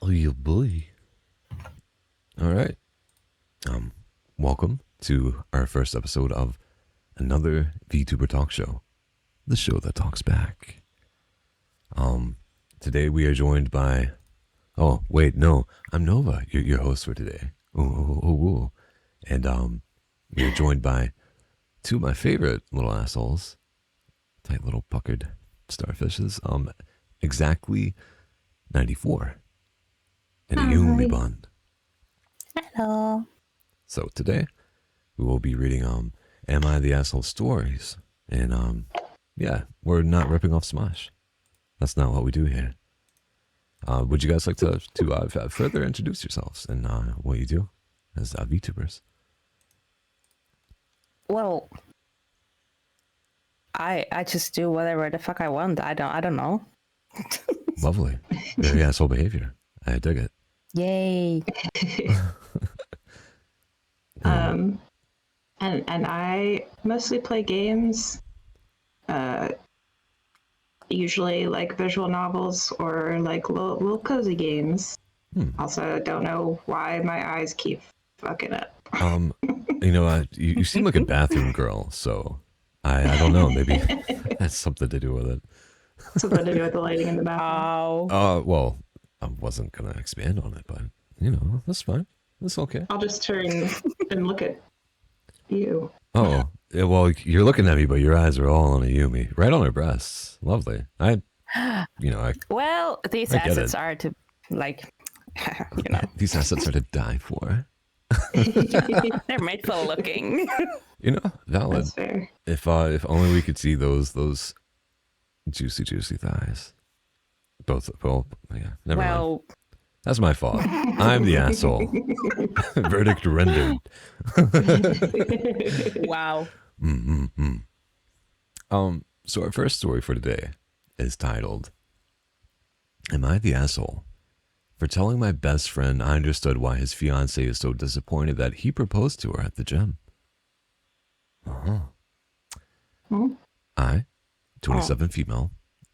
Oh, you boy. All right. Welcome to our first episode of another Vtuber TalkShow, the show that talks back. Today we are joined by. Oh, wait, no, I'm Nova, your host for today. Ooh. And we are joined by two of my favorite little assholes, tight little puckered starfishes. Exactly 94 and a Yumi Hi. bun. Hello. So today we will be reading Am I the Asshole stories. And yeah, we're not ripping off Smash. That's not what we do here. Would you guys like to further introduce yourselves and what you do as VTubers? Well, I just do whatever the fuck I want. I don't know. Lovely. Very asshole behavior. I dig it. Yay. And I mostly play games, usually like visual novels or like little cozy games. Also, don't know why my eyes keep fucking up. You seem like a bathroom girl, so I don't know. Maybe that's something to do with it. Something to do with the lighting in the bathroom. Well, I wasn't gonna expand on it, but that's fine. That's okay. I'll just turn and look at you. Oh, yeah, well, you're looking at me, but your eyes are all on a Yumi, right on her breasts. Lovely. Well, these I get assets it. are to like, These assets are to die for. they're made for looking. Valid. That's fair. If only we could see those juicy thighs. Both. Well, yeah. Never mind. That's my fault. I'm the asshole. Verdict rendered. Wow. So our first story for today is titled, Am I the Asshole? For telling my best friend I understood why his fiancée is so disappointed that he proposed to her at the gym. I, 27 female,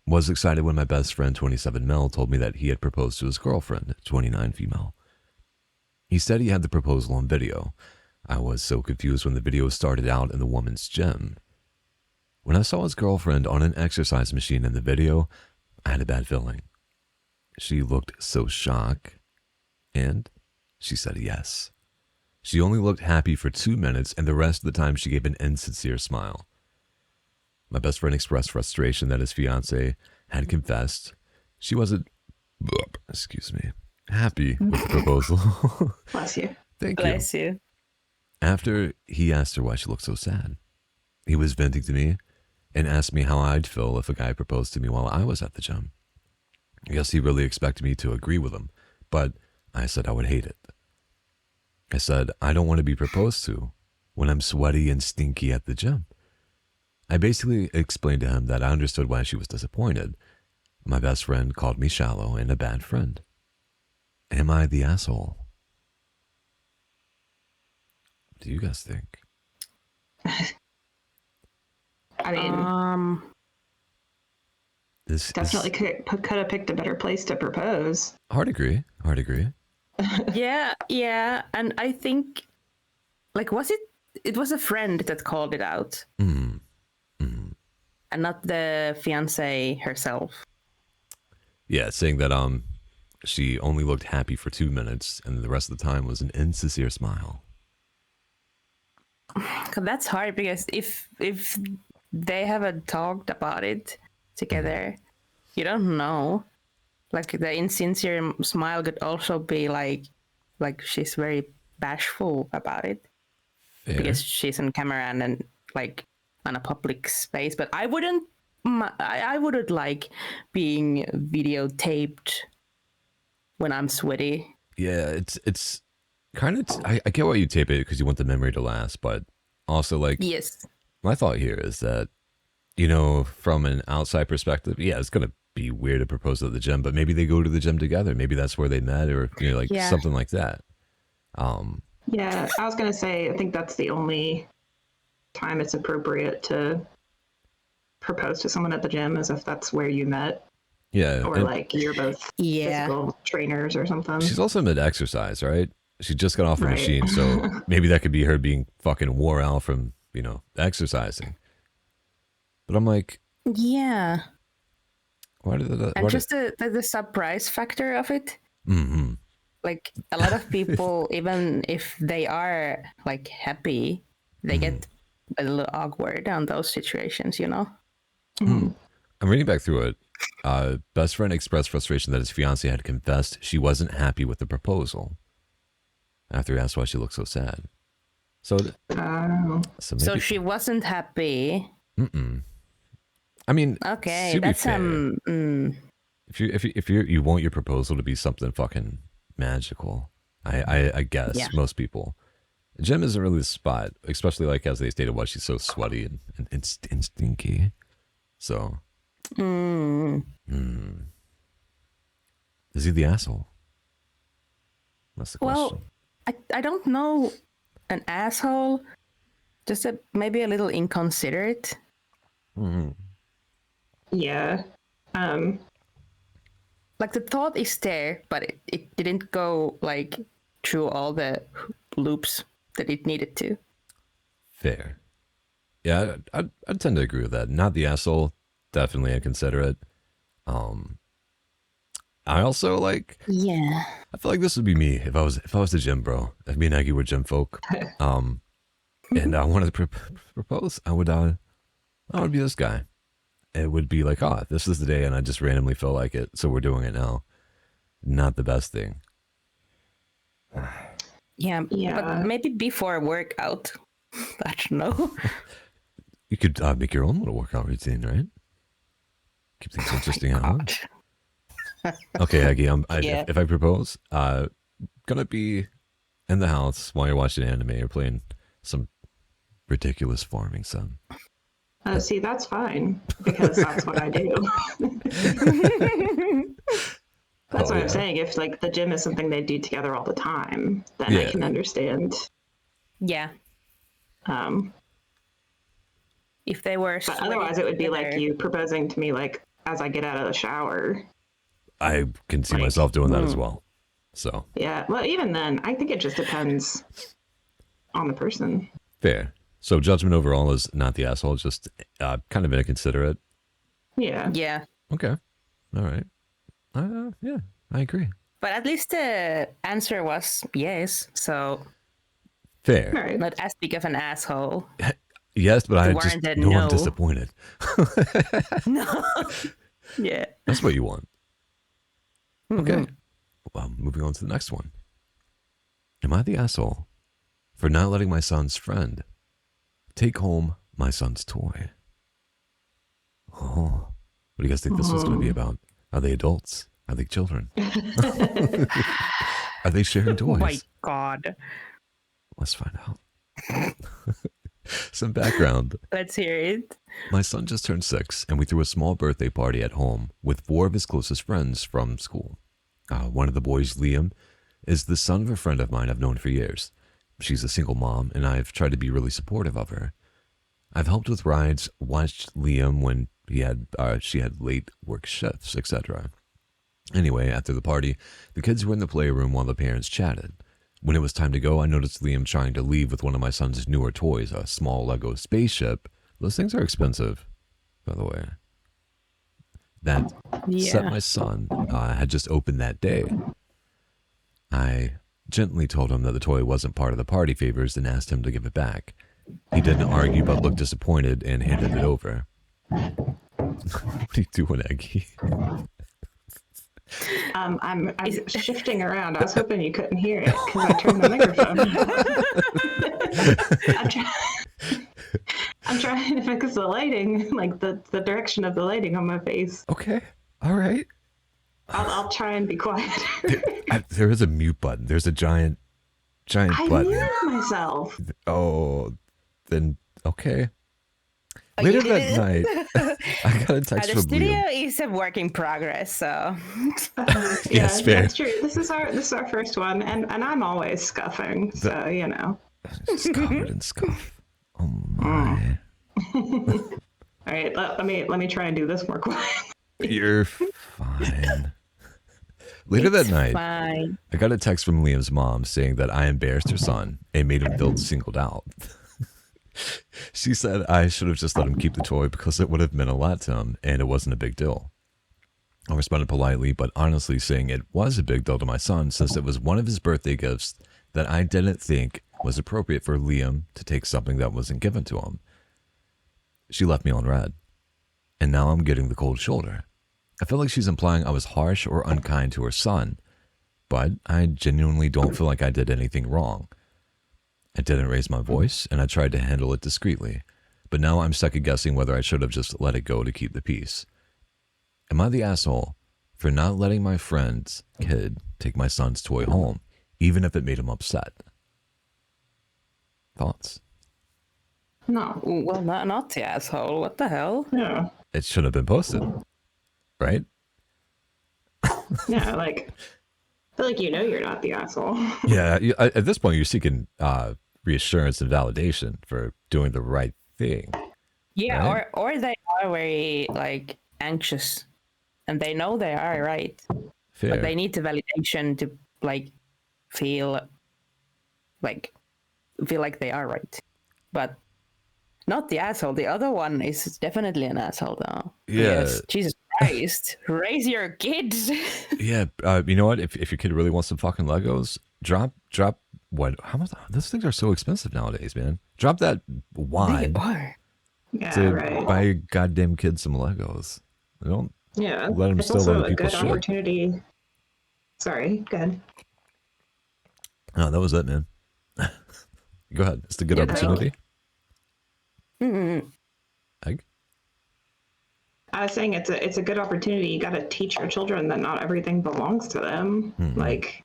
was excited when my best friend, 27 male, told me that he had proposed to his girlfriend, 29 female. He said he had the proposal on video. I was so confused when the video started out in the woman's gym. When I saw his girlfriend on an exercise machine in the video, I had a bad feeling. She looked so shocked, and she said yes. She only looked happy for 2 minutes, and the rest of the time she gave an insincere smile. My best friend expressed frustration that his fiancée had confessed. She wasn't, happy with the proposal. Bless you. Thank you. Bless you. After he asked her why she looked so sad, he was venting to me and asked me how I'd feel if a guy proposed to me while I was at the gym. I guess he really expected me to agree with him, but I said I would hate it. I said I don't want to be proposed to when I'm sweaty and stinky at the gym. I basically explained to him that I understood why she was disappointed. My best friend called me shallow and a bad friend. Am I the asshole? What do you guys think? I mean, This definitely could have picked a better place to propose. Hard agree. Yeah. And I think, like, it was a friend that called it out. And not the fiancée herself. Yeah, saying that she only looked happy for 2 minutes and the rest of the time was an insincere smile. That's hard because if they haven't talked about it together, you don't know. Like the insincere smile could also be like she's very bashful about it. Fair. Because she's on camera and then like on a public space. But I wouldn't like being videotaped when I'm sweaty. Yeah, it's kind of. I get why you tape it because you want the memory to last, but also like. Yes. My thought here is that, from an outside perspective, yeah, it's gonna be weird to propose at the gym, but maybe they go to the gym together. Maybe that's where they met, or something like that. Yeah, I was gonna say I think that's the only time it's appropriate to propose to someone at the gym is if that's where you met. Yeah. or And like you're both Yeah. physical trainers or something. she's also mid exercise, right? She just got off the Right. machine, so maybe that could be her being fucking wore out from, exercising. But I'm like, Yeah. why did that? And just the surprise factor of it. Mm-hmm. Like a lot of people, even if they are like happy, they get a little awkward on those situations, you know? Mhm. I'm reading back through it. Best friend expressed frustration that his fiance had confessed she wasn't happy with the proposal. After he asked why she looked so sad. So maybe, So she wasn't happy. I mean, Okay, to be that's fair, if you want your proposal to be something fucking magical, I guess Yeah. most people. Gym isn't really the spot, especially like as they stated, why she's so sweaty and stinky. So, is he the asshole? That's the question. well, I don't know, an asshole, just maybe a little inconsiderate. Yeah. Like the thought is there, but it didn't go like through all the loops that it needed to. Fair. Yeah, I'd tend to agree with that. Not the asshole, definitely inconsiderate. I also like. Yeah. I feel like this would be me if I was the gym bro. If me and Aggie were gym folk, and I wanted to propose, I would be this guy. It would be like, oh, this is the day, and I just randomly felt like it, so we're doing it now. Not the best thing. Yeah. Yeah. But maybe before a workout. I don't know. You could make your own little workout routine, right? Keep things interesting at home. Okay, Aggie. Yeah. If I propose, gonna be in the house while you're watching anime or playing some ridiculous farming sim. See, that's fine because that's what I do. That's what I'm saying. If like the gym is something they do together all the time, then I can understand. Yeah. If they were, But otherwise, it would be like you proposing to me like as I get out of the shower. I can see myself doing that as well. So yeah, well, even then, I think it just depends on the person. Fair. So judgment overall is not the asshole, just kind of inconsiderate. Yeah. Yeah. Okay. All right. Yeah, I agree. But at least the answer was yes. So Fair. All right. not as big of an asshole. Yes, but I just warranted know I'm no. disappointed. No. Yeah. That's what you want. Okay. Well, moving on to the next one. Am I the asshole for not letting my son's friend take home my son's toy? Oh, what do you guys think this was going to be about? Are they adults? Are they children? Are they sharing toys? Oh my God. Let's find out. Some background. Let's hear it. My son just turned 6, and we threw a small birthday party at home with 4 of his closest friends from school. One of the boys, Liam, is the son of a friend of mine I've known for years. She's a single mom, and I've tried to be really supportive of her. I've helped with rides, watched Liam when she had late work shifts, etc. Anyway, after the party, the kids were in the playroom while the parents chatted. When it was time to go, I noticed Liam trying to leave with one of my son's newer toys, a small Lego spaceship. Those things are expensive, by the way. That set my son had just opened that day. I gently told him that the toy wasn't part of the party favors and asked him to give it back. He didn't argue but looked disappointed and handed it over. What are you doing, Aggie? I'm shifting around. I was hoping you couldn't hear it because I turned the microphone. I'm trying to fix the lighting, like the direction of the lighting on my face. Okay. All right. I'll try and be quiet. There is a mute button. There's a giant button. I muted myself. Oh, then okay. Later that night, I got a text The from studio Liam. is a work in progress, so Yes, fair. That's true. This is our first one, and I'm always scuffing, so you know. It's covered in scuff. Oh my. All right, let me try and do this more quiet. You're fine. Later that night, Fine. I got a text from Liam's mom saying that I embarrassed her son and made him feel singled out. She said I should have just let him keep the toy because it would have meant a lot to him and it wasn't a big deal. I responded politely, but honestly saying it was a big deal to my son since it was one of his birthday gifts that I didn't think was appropriate for Liam to take something that wasn't given to him. She left me on red, and now I'm getting the cold shoulder. I feel like she's implying I was harsh or unkind to her son, but I genuinely don't feel like I did anything wrong. I didn't raise my voice, and I tried to handle it discreetly, but now I'm second guessing whether I should have just let it go to keep the peace. Am I the asshole for not letting my friend's kid take my son's toy home, even if it made him upset? Thoughts? No. Well, not the asshole. What the hell? Yeah. It should have been posted, right? Yeah, like, I feel like you know you're not the asshole. Yeah, at this point, you're seeking reassurance and validation for doing the right thing. Yeah, Right. or they are very like anxious, and they know they are right, Fair. but they need the validation to like feel like they are right, but not the asshole. The other one is definitely an asshole, though. Yeah. Yes, Jesus Christ, raise your kids. Yeah, you know what? If your kid really wants some fucking Legos, drop what? How much? Those things are so expensive nowadays, man. Drop that They wine are. Yeah, to right. buy your goddamn kid some Legos. Don't Yeah. let them It's steal also other a people's good shit. opportunity. Sorry, go ahead. No, that was it, man. Go ahead. It's a good Yeah, opportunity. Egg? I was saying it's a good opportunity. You got to teach your children that not everything belongs to them. Like,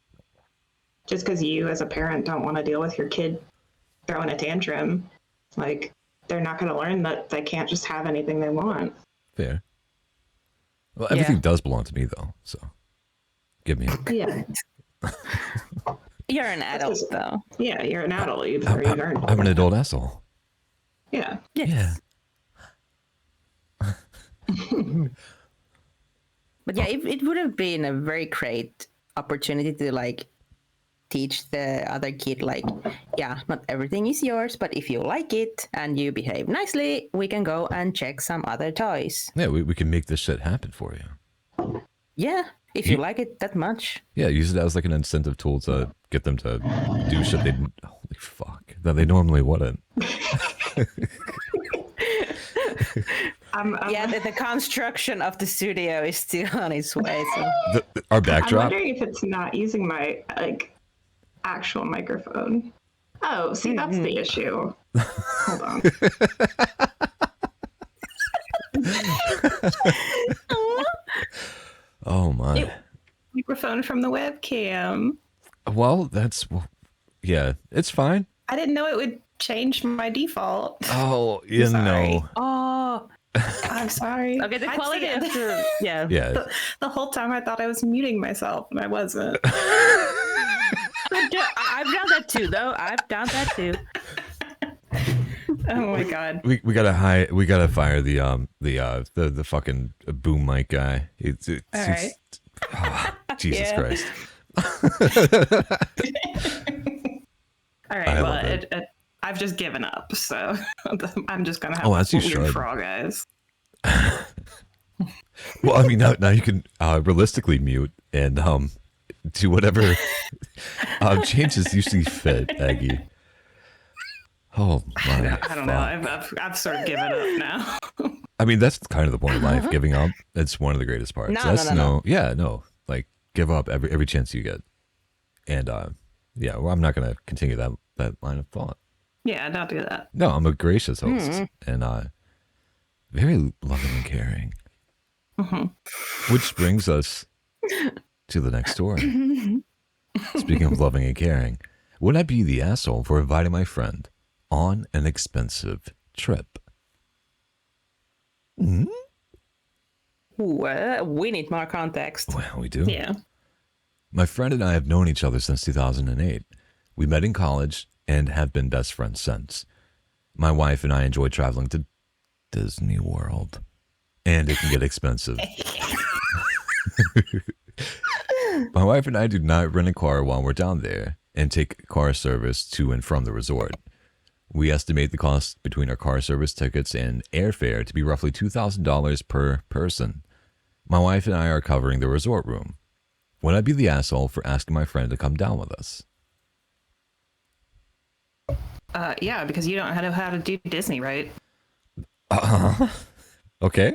just because you as a parent don't want to deal with your kid throwing a tantrum, like they're not going to learn that they can't just have anything they want. Fair. Well, everything does belong to me, though. So, give me it. Yeah, You're an adult, though. yeah, you're an adult. You've earned it. I'm an adult asshole. Yeah, Yes. But yeah, it would have been a very great opportunity to like teach the other kid like, yeah, not everything is yours, but if you like it and you behave nicely, we can go and check some other toys. Yeah, we can make this shit happen for you. Yeah, if you like it that much. Yeah, use it as like an incentive tool to get them to do shit they holy fuck that they normally wouldn't. Yeah, the construction of the studio is still on its way. So. Our I'm backdrop. wondering if it's not using my like actual microphone. Oh, see, that's the issue. Hold on. Oh my. Microphone from the webcam. Well, yeah, it's fine. I didn't know it would change my default. Oh, you Sorry. know. Oh, I'm sorry. okay. The I'd quality say of it. the yeah. Yeah. The whole time I thought I was muting myself, and I wasn't. I've done that too, though. I've done that too. Oh my god. We gotta fire the fucking boom mic guy. All right. Jesus Yeah. Christ. All right. I Well, love it. I've just given up, so I'm just gonna have Oh, as you weird should. frog eyes. Well, I mean, now you can realistically mute and do whatever changes you see fit, Aggie. Oh my! I don't know. I've sort of given up now. I mean, that's kind of the point of life. Giving up. It's one of the greatest parts. No. Yeah, no. Like give up every chance you get. And yeah, well, I'm not gonna continue that line of thought. Yeah, don't do that. No, I'm a gracious host and very loving and caring. Which brings us to the next story. Speaking of loving and caring, would I be the asshole for inviting my friend on an expensive trip? Well, we need more context. Well, we do. Yeah. My friend and I have known each other since 2008. We met in college and have been best friends since. My wife and I enjoy traveling to Disney World, and it can get expensive My wife and I do not rent a car while we're down there and take car service to and from the resort. We estimate the cost between our car service tickets and airfare to be roughly $2,000 per person. My wife and I are covering the resort room. Would I be the asshole for asking my friend to come down with us? Yeah, because you don't know how to do Disney, right? Okay.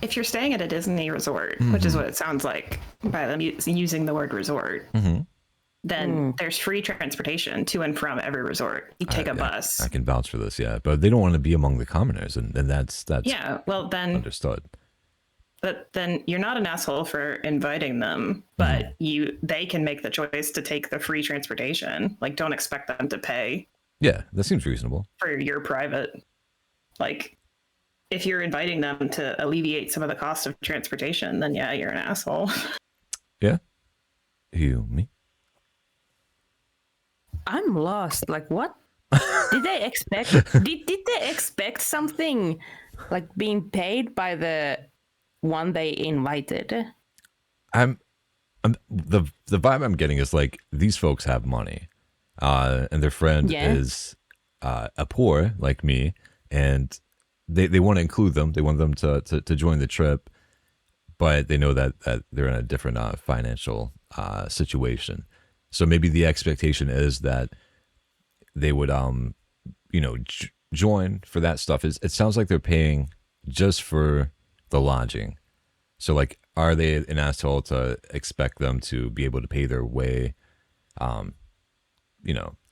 If you're staying at a Disney resort, which is what it sounds like by them using the word resort, then there's free transportation to and from every resort. You take a bus. I can vouch for this, yeah. But they don't want to be among the commoners, and that's Yeah, well then understood. But then you're not an asshole for inviting them, but they can make the choice to take the free transportation. Like, don't expect them to pay Yeah, that seems reasonable. for your private. Like, if you're inviting them to alleviate some of the cost of transportation, then yeah, you're an asshole. Yeah. You, me? I'm lost. Like, what? Did they expect? did they expect something like being paid by the one they invited? I'm the vibe I'm getting is like these folks have money, and their friend is a poor like me, and they want to include them. They want them to join the trip, but they know that they're in a different financial situation. So maybe the expectation is that they would join for that stuff. It sounds like they're paying just for the lodging. So like, are they an asshole to expect them to be able to pay their way, to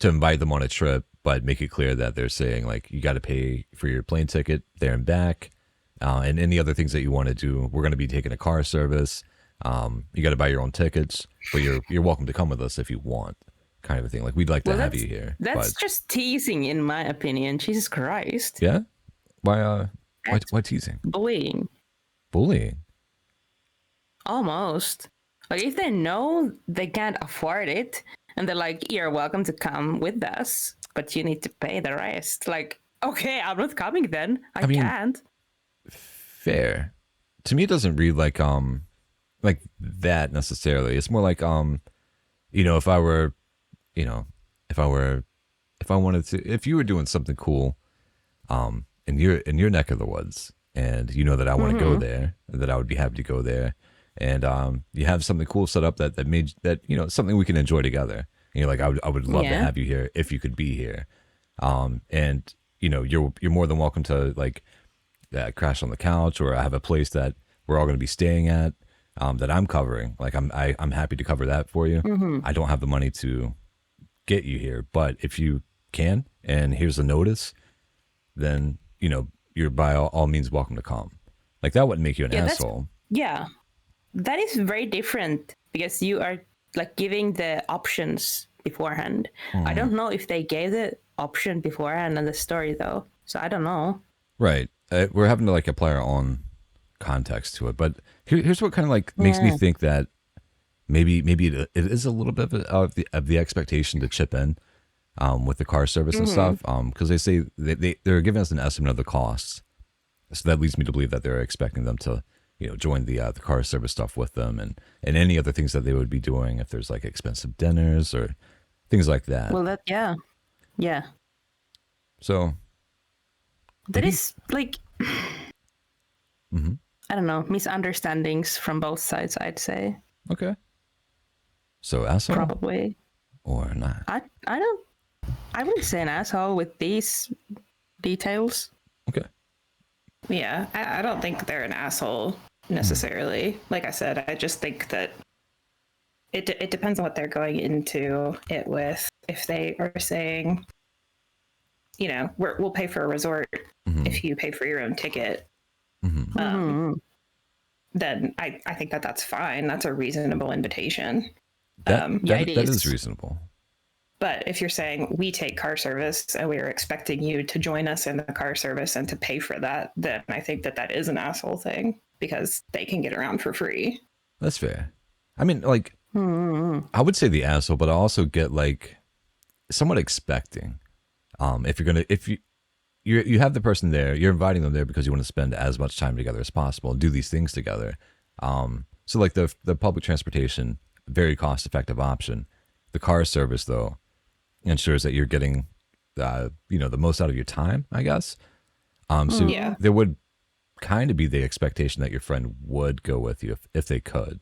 invite them on a trip, but make it clear that they're saying like, you got to pay for your plane ticket there and back, and any other things that you want to do. We're going to be taking a car service. You got to buy your own tickets, but you're welcome to come with us if you want, kind of a thing. Like, we'd like to have you here. That's just teasing, in my opinion. Jesus Christ. Yeah. Why teasing? Bullying. Bullying. Almost. Like, if they know they can't afford it and they're like, you're welcome to come with us, but you need to pay the rest. Like, okay, I'm not coming then. I mean, can't. Fair. To me, it doesn't read like that necessarily. It's more like if I were, if I wanted to, if you were doing something cool, in your neck of the woods, and you know that I want to go there, that I would be happy to go there, and you have something cool set up that made that something we can enjoy together. And you're like, I would love to have you here if you could be here, and you're more than welcome to like crash on the couch, or I have a place that we're all going to be staying at, that I'm covering. Like I'm happy to cover that for you. I don't have the money to get you here, but if you can, and here's a notice, then you're by all means welcome to come. Like, that wouldn't make you an asshole. That is very different, because you are like giving the options beforehand. I don't know if they gave the option beforehand in the story though, so I don't know. Right. We're having to like apply our own context to it, but here's what kind of like makes me think that maybe it is a little bit of the expectation to chip in with the car service and stuff, because they say they're giving us an estimate of the costs, so that leads me to believe that they're expecting them to join the car service stuff with them, and any other things that they would be doing if there's like expensive dinners or things like that. Well, yeah. So there is like I don't know, misunderstandings from both sides, I'd say. Okay. So asshole? Probably. Or not? I wouldn't say an asshole with these details. Okay. Yeah, I don't think they're an asshole necessarily. Like I said, I just think that it depends on what they're going into it with. If they are saying, we'll pay for a resort if you pay for your own ticket, then I think that's fine. That's a reasonable invitation. That is reasonable. But if you're saying we take car service and we are expecting you to join us in the car service and to pay for that, then I think that is an asshole thing, because they can get around for free. That's fair. I mean, like, I would say the asshole, but I also get like somewhat expecting. If you have the person there, you're inviting them there because you want to spend as much time together as possible and do these things together. So like the public transportation, very cost effective option. The car service though ensures that you're getting the most out of your time, I guess. So Yeah. there would kind of be the expectation that your friend would go with you if they could.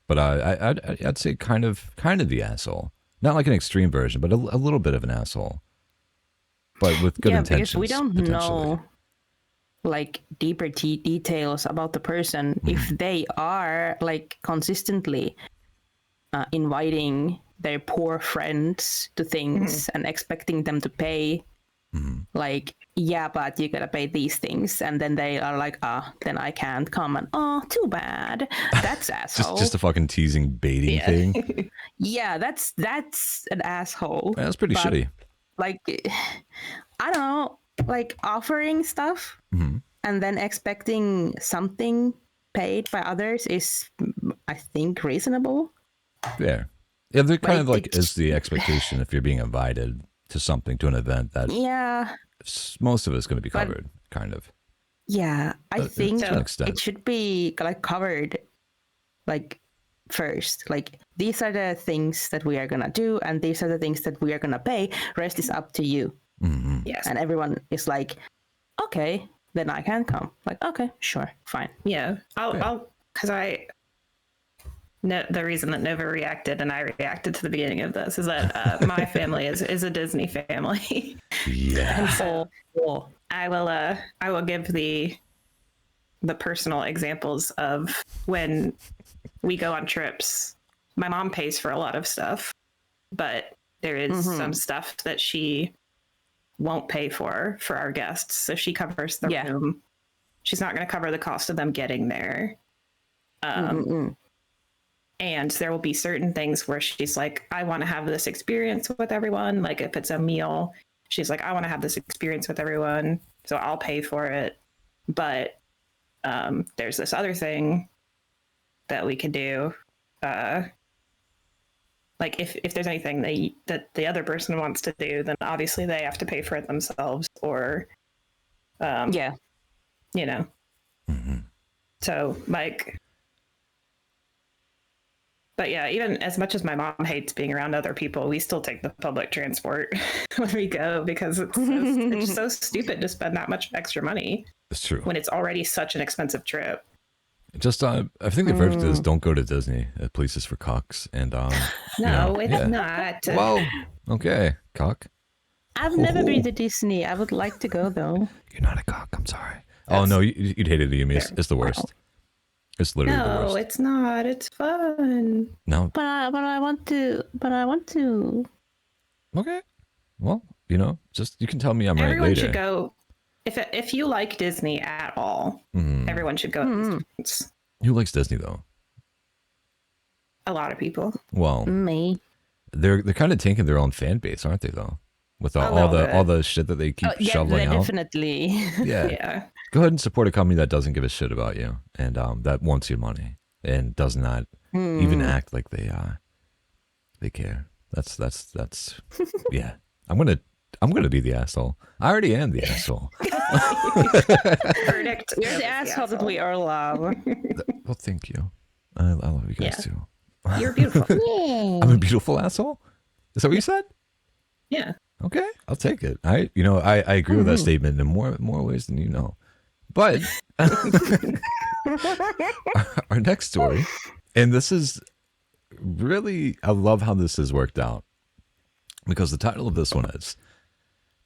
But I'd say kind of the asshole. Not like an extreme version, but a little bit of an asshole. But with good intentions. Because we don't potentially. know like deeper details about the person if they are like consistently inviting their poor friends to things and expecting them to pay. Like, yeah, but you gotta pay these things, and then they are like, then I can't come, and too bad. That's asshole. just a fucking teasing, baiting thing. Yeah, that's an asshole. That's pretty But, shitty. Like, I don't know, like offering stuff and then expecting something paid by others is, I think, reasonable. Yeah, they're kind of like it's- is the expectation if you're being invited to something, to an event that Yeah. most of it's going to be covered, kind of. Yeah, I think to an extent. it should be like covered like first. Like these are the things that we are gonna do, and these are the things that we are gonna pay. Rest is up to you. Yes. And everyone is like, okay, then I can come. Like, okay, sure, fine. Yeah. I'll because no, the reason that Nova reacted and I reacted to the beginning of this is that my family is a Disney family. Yeah. And so I will give the personal examples of when we go on trips. My mom pays for a lot of stuff, but there is some stuff that she won't pay for our guests. So she covers the room. She's not going to cover the cost of them getting there. And there will be certain things where she's like, I want to have this experience with everyone. Like if it's a meal, she's like, I want to have this experience with everyone, so I'll pay for it. But there's this other thing that we could do. Like if there's anything that the other person wants to do, then obviously they have to pay for it themselves, or Yeah. you know. So like, but yeah, even as much as my mom hates being around other people, we still take the public transport when we go because it's so stupid to spend that much extra money It's true. when it's already such an expensive trip. Just I think the verdict is don't go to Disney. That place is for cocks. And No, it's not. Well, okay, cock. I've never been to Disney. I would like to go though. You're not a cock. I'm sorry. Oh no, you'd hate it, Yumi. It's the worst. It's literally the No, worst. it's not. It's fun. No. But I want to. Okay. Well, just you can tell me I'm Everyone right later. should go. If you like Disney at all, everyone should go. At these events. Who likes Disney though? A lot of people. Well, Me. they're kind of tanking their own fan base, aren't they? Though, with all little the bit. shit that they keep Yeah, shoveling out. definitely. Yeah. Yeah. Go ahead and support a company that doesn't give a shit about you and that wants your money and does not even act like they care. That's yeah. I'm gonna be the asshole. I already am the asshole. Verdict. You're the asshole that we all love. Well, thank you. I love you guys too. You're beautiful. I'm a beautiful asshole. Is that what you said? Yeah. Okay, I'll take it. I agree with that statement in more ways than you know. But our next story, and this is really, I love how this has worked out because the title of this one is,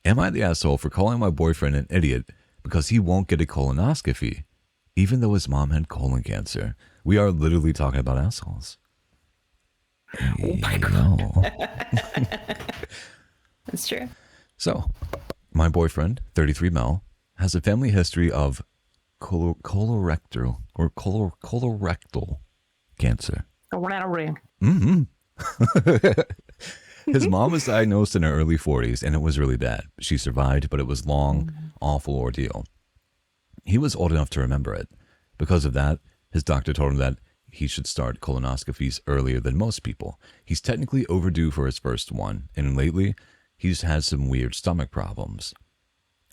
"Am I the asshole for calling my boyfriend an idiot because he won't get a colonoscopy, even though his mom had colon cancer?" We are literally talking about assholes. Oh my God. That's true. So, my boyfriend, 33 Mel, has a family history of colorectal cancer. His mom was diagnosed in her early 40s, and it was really bad. She survived, but it was long, awful ordeal. He was old enough to remember it. Because of that, his doctor told him that he should start colonoscopies earlier than most people. He's technically overdue for his first one, and lately, he's had some weird stomach problems.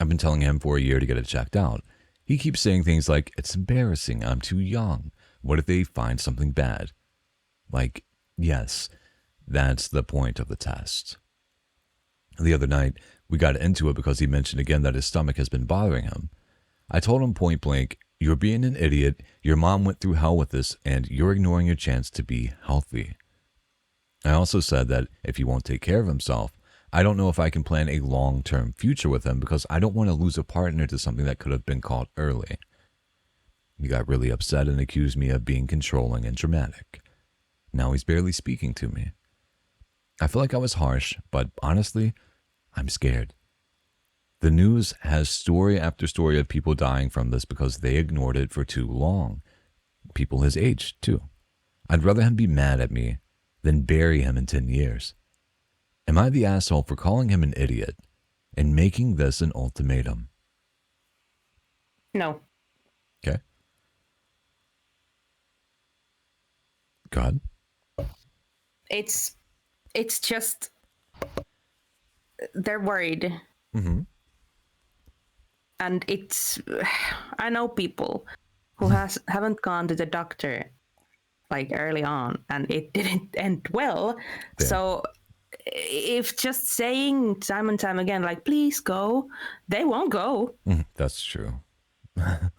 I've been telling him for a year to get it checked out. He keeps saying things like, it's embarrassing, I'm too young. What if they find something bad? Like, yes, that's the point of the test. The other night, we got into it because he mentioned again that his stomach has been bothering him. I told him point blank, you're being an idiot, your mom went through hell with this, and you're ignoring your chance to be healthy. I also said that if he won't take care of himself, I don't know if I can plan a long-term future with him because I don't want to lose a partner to something that could have been caught early. He got really upset and accused me of being controlling and dramatic. Now he's barely speaking to me. I feel like I was harsh, but honestly, I'm scared. The news has story after story of people dying from this because they ignored it for too long. People his age, too. I'd rather him be mad at me than bury him in 10 years. Am I the asshole for calling him an idiot and making this an ultimatum? No. Okay. Go ahead. It's just they're worried. Mm-hmm. And I know people who haven't gone to the doctor like early on and it didn't end well. Yeah. So if just saying time and time again, like, please go, they won't go. That's true.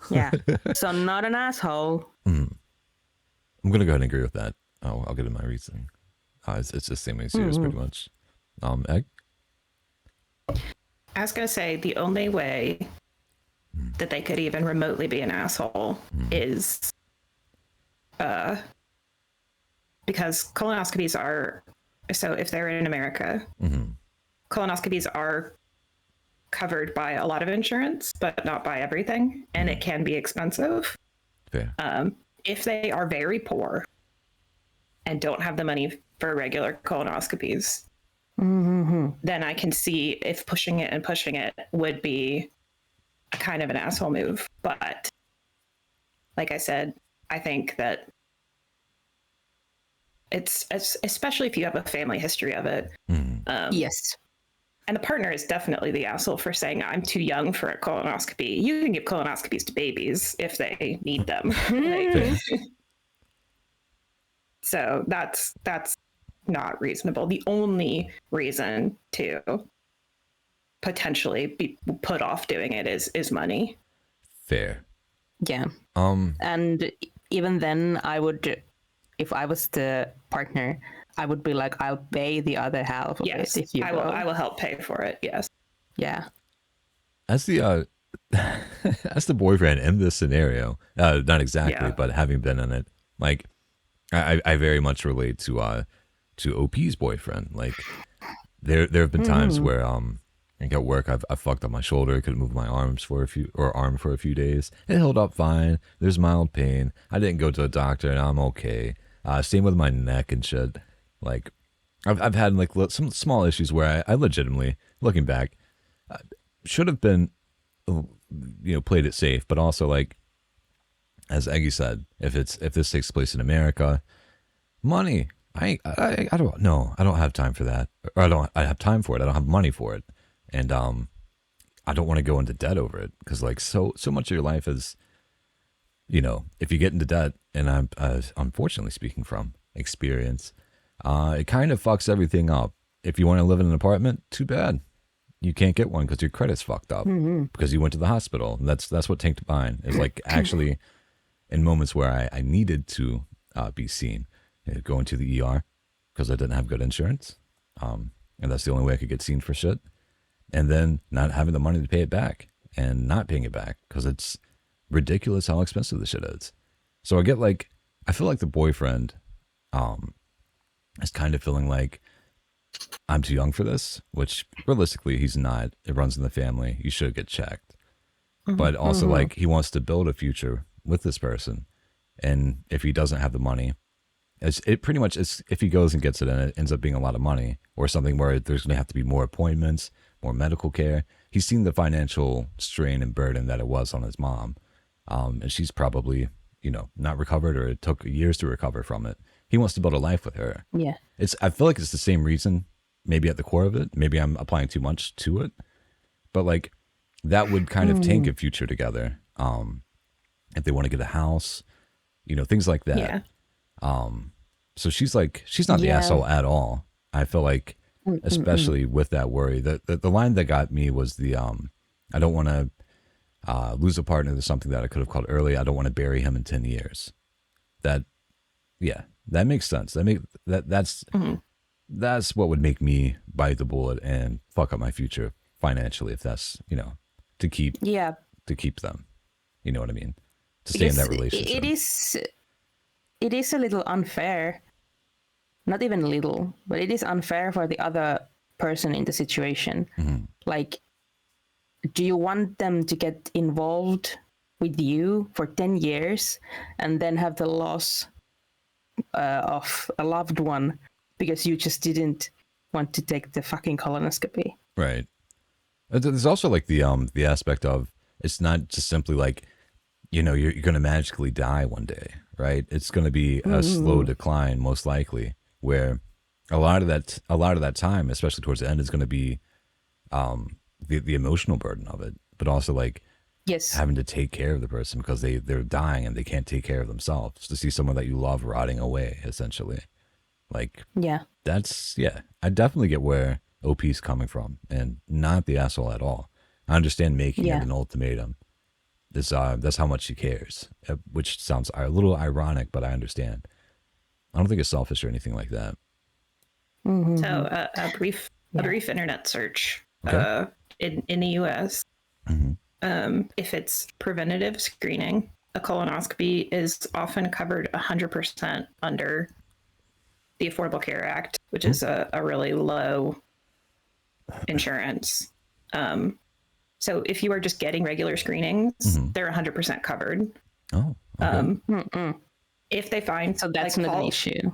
Yeah. So not an asshole. I'm going to go ahead and agree with that. I'll get in my reasoning. It's the same as yours, pretty much. Egg? I was going to say the only way that they could even remotely be an asshole is because colonoscopies are, so if they're in America, colonoscopies are covered by a lot of insurance, but not by everything, and it can be expensive. Fair. If they are very poor and don't have the money for regular colonoscopies, then I can see if pushing it would be a kind of an asshole move. But like I said, I think that it's especially if you have a family history of it. Yes. And the partner is definitely the asshole for saying, I'm too young for a colonoscopy. You can give colonoscopies to babies if they need them. So that's not reasonable. The only reason to potentially be put off doing it is money. Fair. Yeah. And even then, I would, if I was the partner, I would be like, I'll pay the other half of Yes, it if you go. I will help pay for it. Yes. Yeah. As the as the boyfriend in this scenario, not exactly, but having been in it, like I very much relate to OP's boyfriend. Like there have been times where like at work I fucked up my shoulder, couldn't move my arm for a few days. It held up fine. There's mild pain. I didn't go to a doctor and I'm okay. Same with my neck and shit. Like I've had like some small issues where I legitimately, looking back, should have been, played it safe, but also like, as Eggy said, if this takes place in America, money, I don't know, I don't have time for that, or I have time for it, I don't have money for it, and I don't want to go into debt over it because like so much of your life is, if you get into debt, and I'm unfortunately speaking from experience, it kind of fucks everything up. If you want to live in an apartment, too bad. You can't get one because your credit's fucked up because you went to the hospital. And that's what tanked mine. Is like actually in moments where I needed to be seen, going to the ER because I didn't have good insurance, and that's the only way I could get seen for shit. And then not having the money to pay it back and not paying it back because it's ridiculous how expensive this shit is. So I feel like the boyfriend is kind of feeling like I'm too young for this, which realistically he's not. It runs in the family. You should get checked. But also like he wants to build a future with this person. And if he doesn't have the money, it pretty much is, if he goes and gets it and it ends up being a lot of money or something where there's going to have to be more appointments, more medical care. He's seen the financial strain and burden that it was on his mom. And she's probably, not recovered, or it took years to recover from it. He wants to build a life with her. Yeah. I feel like it's the same reason, maybe at the core of it. Maybe I'm applying too much to it. But like that would kind of tank a future together. if they want to get a house, things like that. Yeah. So she's not the Yeah. asshole at all. I feel like, especially with that worry, the line that got me was I don't want to lose a partner to something that I could have called early. I don't want to bury him in 10 years. That makes sense. That's what would make me bite the bullet and fuck up my future financially, if that's, to keep them. You know what I mean? To stay in that relationship. It is a little unfair. Not even a little, but it is unfair for the other person in the situation. Mm-hmm. Like, do you want them to get involved with you for 10 years and then have the loss of a loved one because you just didn't want to take the fucking colonoscopy? Right. There's also like the aspect of, it's not just simply like, you're going to magically die one day, right? It's going to be a slow decline, most likely, where a lot of that time, especially towards the end, is going to be the emotional burden of it, but also like having to take care of the person because they're dying and they can't take care of themselves. To see someone that you love rotting away, essentially, like I definitely get where OP's coming from, and not the asshole at all. I understand making it an ultimatum. That's how much she cares, which sounds a little ironic, but I understand. I don't think it's selfish or anything like that. Mm-hmm. So a brief internet search in the U.S. If it's preventative screening, a colonoscopy is often covered 100% under the Affordable Care Act, which is a really low insurance. So if you are just getting regular screenings, they're 100% covered. Oh, okay. If they find that's not an issue.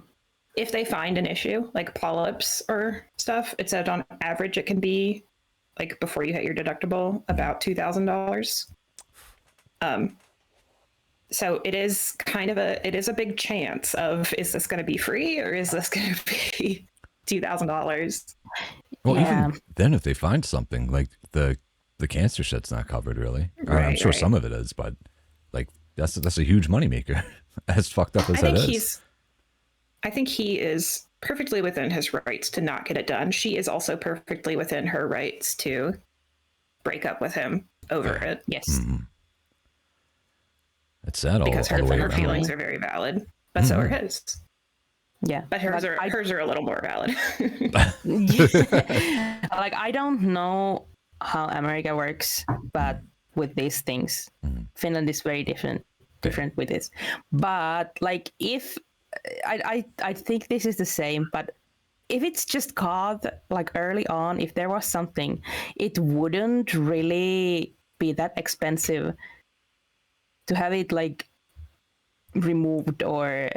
If they find an issue like polyps or stuff, it said on average it can be, like, before you hit your deductible, about $2,000. So it is a big chance of, is this going to be free or is this going to be $2,000? Well, even then, if they find something like the cancer shit's not covered, really. I'm sure some of it is, but like that's a huge moneymaker. As fucked up as that is. I think he is perfectly within his rights to not get it done. She is also perfectly within her rights to break up with him over it. Yes. Mm-hmm. It's sad because all the way her around. feelings are very valid, but so are his. Yeah, but hers are a little more valid. Like, I don't know how America works, but with these things, Finland is very different with this. But like, if I think this is the same, but if it's just caught like early on, if there was something, it wouldn't really be that expensive to have it like removed or,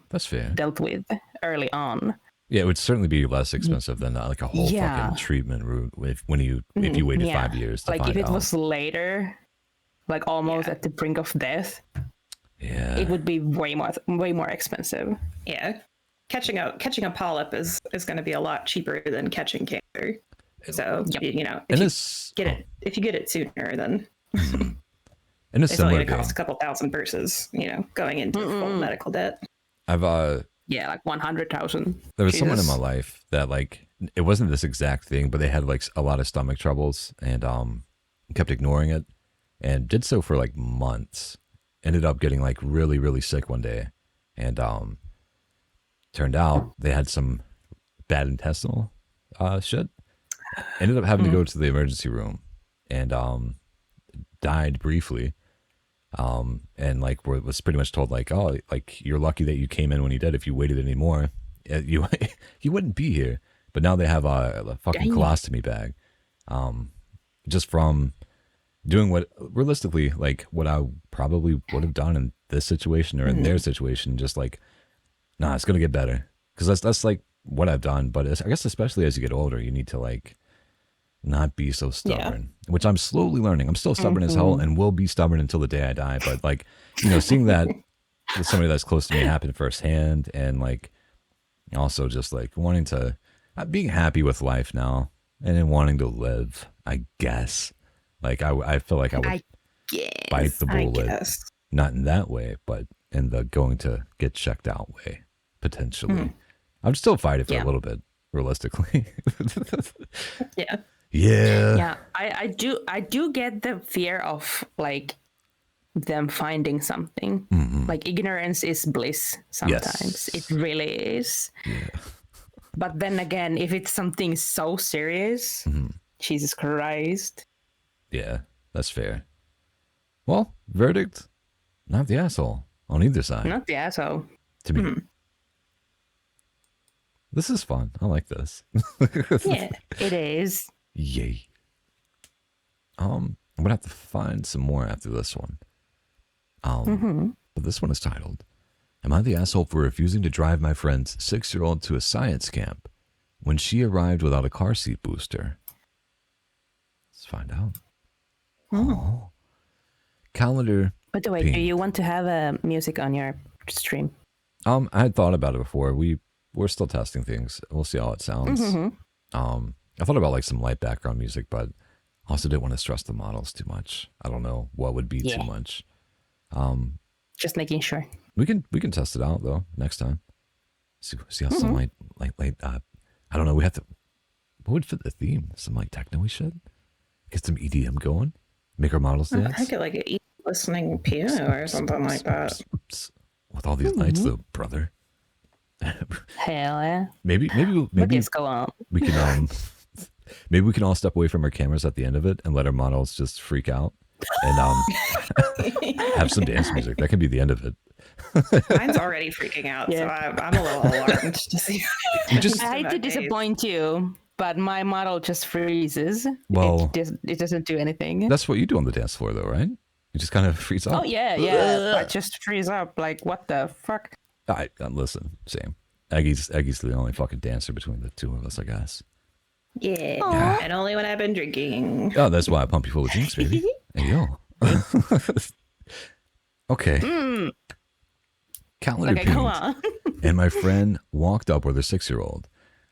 that's fair, dealt with early on. Yeah, it would certainly be less expensive than like a whole fucking treatment route if you waited 5 years to like find if it out. was later, like almost at the brink of death, it would be way more expensive. Yeah, catching a polyp is going to be a lot cheaper than catching cancer. So if you get it sooner, then and it's only going to cost a couple thousand versus going into full medical debt. I've like 100,000. There was someone in my life that, like, it wasn't this exact thing, but they had like a lot of stomach troubles and kept ignoring it, and did so for like months. Ended up getting like really, really sick one day, and turned out they had some bad intestinal shit. Ended up having to go to the emergency room, and died briefly. And like was pretty much told like, oh, like, you're lucky that you came in when you did. If you waited anymore, you wouldn't be here. But now they have a fucking colostomy bag, just from doing what realistically, like, what I probably would have done in this situation or in their situation. Just like, nah, it's gonna get better, because that's like what I've done. But I guess especially as you get older, you need to like not be so stubborn, which I'm slowly learning. I'm still stubborn as hell and will be stubborn until the day I die. But like, seeing that with somebody that's close to me happen firsthand, and like also just like wanting to, being happy with life now and then wanting to live, I guess. Like I feel like I would bite the I bullet. guess. Not in that way, but in the going to get checked out way, potentially. I would still fight it for a little bit, realistically. Yeah. Yeah. Yeah, I do get the fear of like them finding something. Like ignorance is bliss sometimes. Yes. It really is. Yeah. But then again, if it's something so serious, Jesus Christ. Yeah, that's fair. Well, verdict, not the asshole on either side. Not the asshole. To me. This is fun. I like this. Yeah, it is. Yay. I'm gonna have to find some more after this one. But this one is titled, "Am I the asshole for refusing to drive my friend's 6-year-old to a science camp when she arrived without a car seat booster?" Let's find out. Oh. Calendar. By the way, ping. do you want to have music on your stream? I had thought about it before. We're still testing things. We'll see how it sounds. I thought about like some light background music, but I also didn't want to stress the models too much. I don't know what would be too much. Just making sure. We can test it out though next time. See how some light. I don't know. We have to. What would fit the theme? Some like techno-y shit. Get some EDM going. Make our models dance. I get like an listening piano or something like that. With all these lights, though, brother. Hell yeah. Maybe Let's go on. we can maybe we can all step away from our cameras at the end of it and let our models just freak out and have some dance music. That could be the end of it. Mine's already freaking out, so I'm a little alarmed to see. I hate to disappoint you, but my model just freezes. Well, it doesn't do anything. That's what you do on the dance floor, though, right? You just kind of freeze up. Oh yeah. I just freeze up. Like what the fuck? Listen, same. Aggie's the only fucking dancer between the two of us, I guess. Yeah, and only when I've been drinking. Oh, that's why I pump you full of drinks, baby. Hey, yo. Okay. Calendar Okay, come pinged, on. and my friend walked up with her 6-year-old.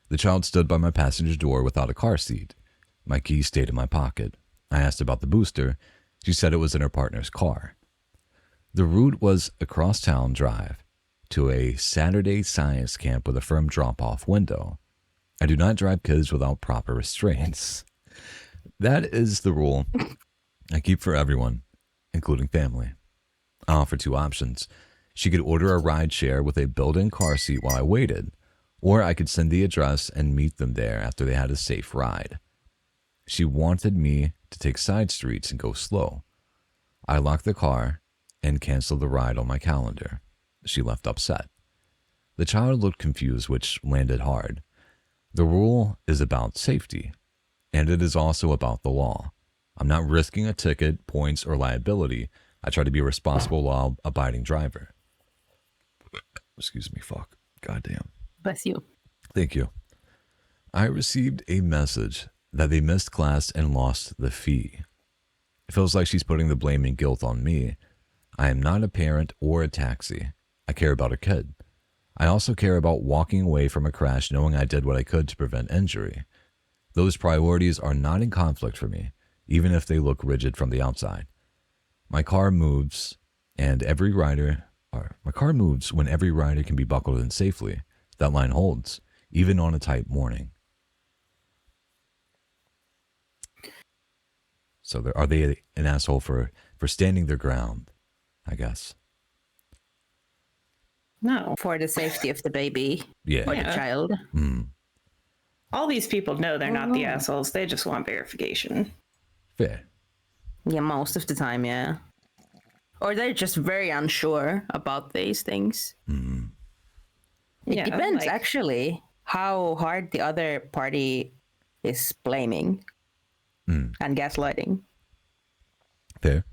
The child stood by my passenger door without a car seat. My keys stayed in my pocket. I asked about the booster. She said it was in her partner's car. The route was a cross-town drive to a Saturday science camp with a firm drop-off window. I do not drive kids without proper restraints. That is the rule I keep for everyone, including family. I offer 2 options. She could order a ride share with a built-in car seat while I waited, or I could send the address and meet them there after they had a safe ride. She wanted me to take side streets and go slow. I locked the car and canceled the ride on my calendar. She left upset. The child looked confused, which landed hard. The rule is about safety, and it is also about the law. I'm not risking a ticket, points, or liability. I try to be a responsible, law-abiding driver. Excuse me, fuck. Goddamn. Bless you. Thank you. I received a message that they missed class and lost the fee. It feels like she's putting the blame and guilt on me. I am not a parent or a taxi. I care about a kid. I also care about walking away from a crash knowing I did what I could to prevent injury. Those priorities are not in conflict for me, even if they look rigid from the outside. My car moves when every rider can be buckled in safely. That line holds, even on a tight morning. So are they an asshole for standing their ground, I guess? No. For the safety of the baby Yeah. or the child. All these people know they're not the assholes. They just want verification. Fair. Yeah, most of the time, yeah. Or they're just very unsure about these things. It depends, actually, how hard the other party is blaming and gaslighting. Fair.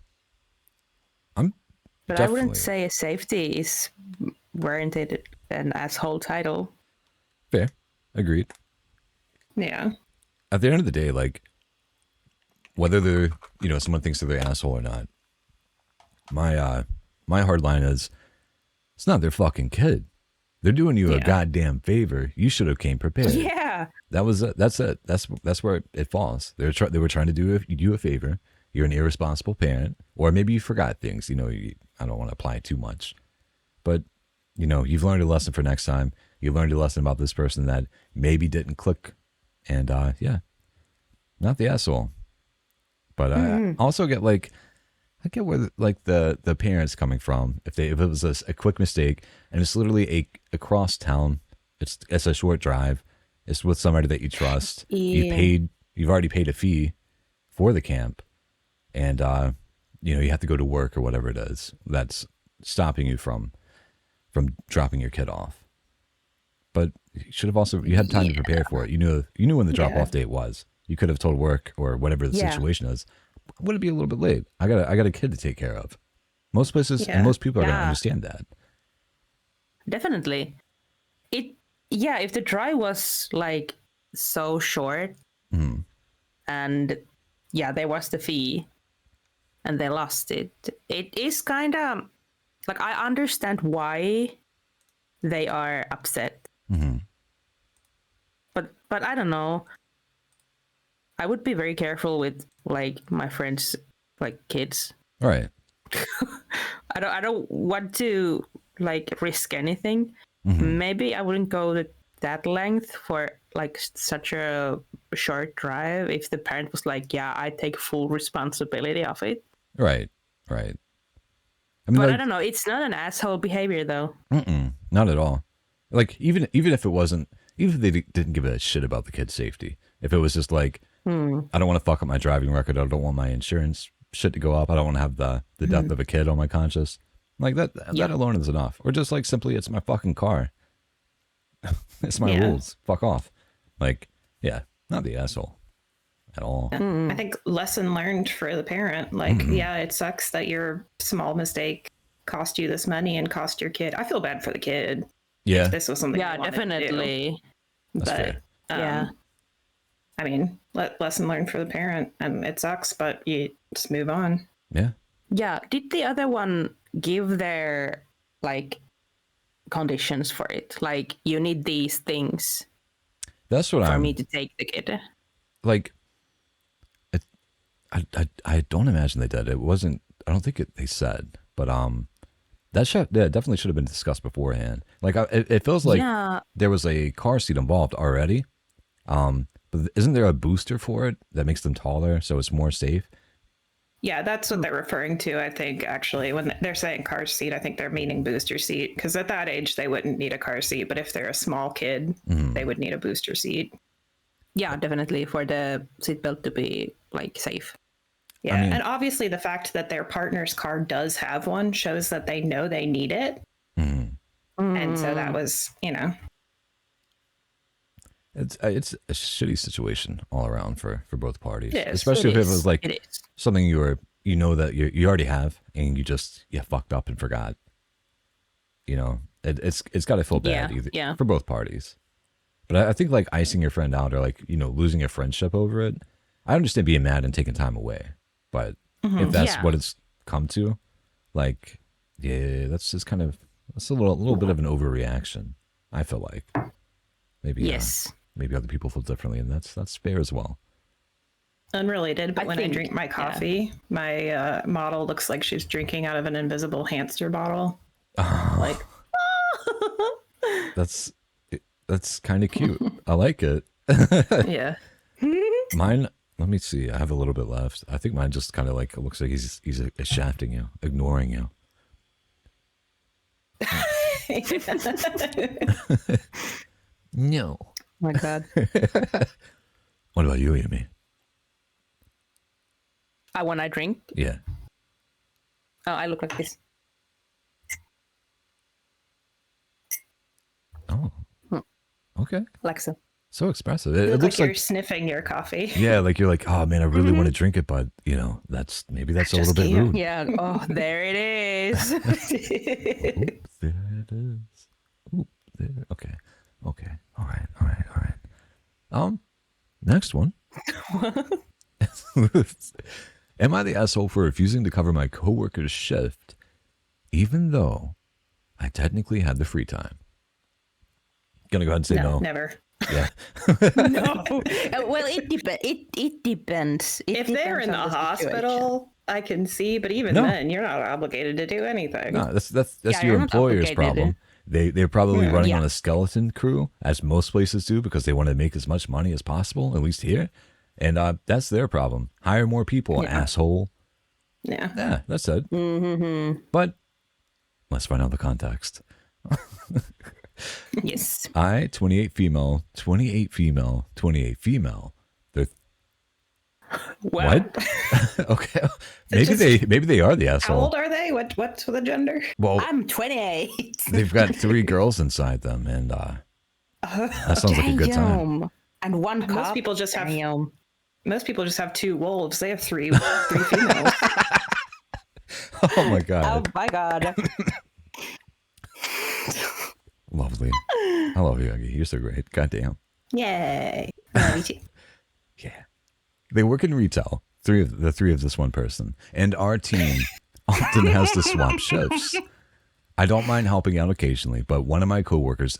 But I wouldn't say safety is warranted an asshole title. Fair. Agreed. Yeah. At the end of the day, like, whether they're, someone thinks they're the asshole or not, my hard line is, it's not their fucking kid. They're doing you a goddamn favor. You should have came prepared. Yeah. That was it. That's it. That's where it falls. They were trying to do you a favor. you're an irresponsible parent, or maybe you forgot things. You know, I don't want to apply too much, but you know, you've learned a lesson for next time. You learned a lesson about this person that maybe didn't click, and yeah, not the asshole. But I also get like, I get where like the parents coming from. If it was a quick mistake and it's literally across town, it's a short drive. It's with somebody that you trust. Yeah. You've already paid a fee for the camp, and you know, you have to go to work or whatever it is that's stopping you from dropping your kid off. But you had time to prepare for it. You knew when the drop off date was. You could have told work or whatever the situation is. Would it be a little bit late? I got a kid to take care of. Most places and most people are going to understand that. Definitely. If the drive was like so short and there was the fee and they lost it, it is kind of like, I understand why they are upset. But I don't know. I would be very careful with like my friends, like kids. All right. I don't want to like risk anything. Maybe I wouldn't go to that length for like such a short drive if the parent was like, yeah, I take full responsibility of it. Right. I mean, but like, I don't know. It's not an asshole behavior though. Not at all. Like even if it wasn't, even if they didn't give a shit about the kid's safety, if it was just like, I don't want to fuck up my driving record. I don't want my insurance shit to go up. I don't want to have the death of a kid on my conscience. Like that alone is enough. Or just like simply, it's my fucking car. It's my rules. Fuck off. Like, yeah, not the asshole at all. I think lesson learned for the parent. Like, yeah, it sucks that your small mistake cost you this money and cost your kid. I feel bad for the kid. Yeah. If this was something. Yeah, definitely. That's fair. I mean, lesson learned for the parent, and it sucks, but you just move on. Yeah. Yeah. Did the other one give their like conditions for it? Like, you need these things. That's what for me to take the kid. Like, I don't imagine they did. It wasn't. I don't think they said, but that definitely should have been discussed beforehand. Like, it feels like there was a car seat involved already. But isn't there a booster for it that makes them taller so it's more safe? Yeah, that's what they're referring to, I think, actually. When they're saying car seat, I think they're meaning booster seat, because at that age, they wouldn't need a car seat. But if they're a small kid, they would need a booster seat. Yeah, definitely, for the seatbelt to be like safe. Yeah, I mean, and obviously the fact that their partner's car does have one shows that they know they need it. And so that was, It's a shitty situation all around for both parties, Yes, especially if it was like It is. something you know that you already have and you just fucked up and forgot. You know, it's got to feel bad for both parties. But I think like icing your friend out or like losing a friendship over it. I understand being mad and taking time away, but if that's what it's come to, like, that's just kind of a little bit of an overreaction. I feel like maybe maybe other people feel differently, and that's fair as well. Unrelated, but when I drink my coffee, my model looks like she's drinking out of an invisible hamster bottle. Like, that's kind of cute. I like it. Yeah. Mine, let me see. I have a little bit left. I think mine just kind of like looks like he's shafting you, ignoring you. No. Oh my God. What about you, Amy? When I drink? Yeah. Oh, I look like this. Oh. Okay. Alexa. So expressive. It It looks looks like like you're sniffing your coffee. yeah, like you're like, oh man, I really want to drink it, but that's a little bit rude. Yeah. Oh, there it is. Oop, there it is. Oop, there. Okay. All right. Next one. Am I the asshole for refusing to cover my coworker's shift, even though I technically had the free time? Gonna go ahead and say no. Never. Yeah. No. Well, it depends. It If they're depends in the on situation. hospital, I can see, but even No. then, you're not obligated to do anything. No, that's Yeah, your you're not employer's obligated. problem. They're probably running Yeah. on a skeleton crew, as most places do, because they want to make as much money as possible, at least here. And that's their problem. Hire more people, Yeah. asshole. Yeah. Yeah, that's it. Mm-hmm. But let's find out the context. Yes. 28 female, 28 female, 28 female. They're Wow. what? Okay, maybe they are the How asshole. old are they? What's the gender? Well, I'm 28. they've got 3 girls inside them, and that sounds like a good time. Damn. And one cop. Most people just have Damn. most people just have 2 wolves. They have three females. Oh my Oh god, my god. lovely. I love you, Aggie. You're so great. Goddamn. Yay. Yeah, me too. Yeah. They work in retail. The three of this one person, and our team often has to swap shifts. I don't mind helping out occasionally, but one of my coworkers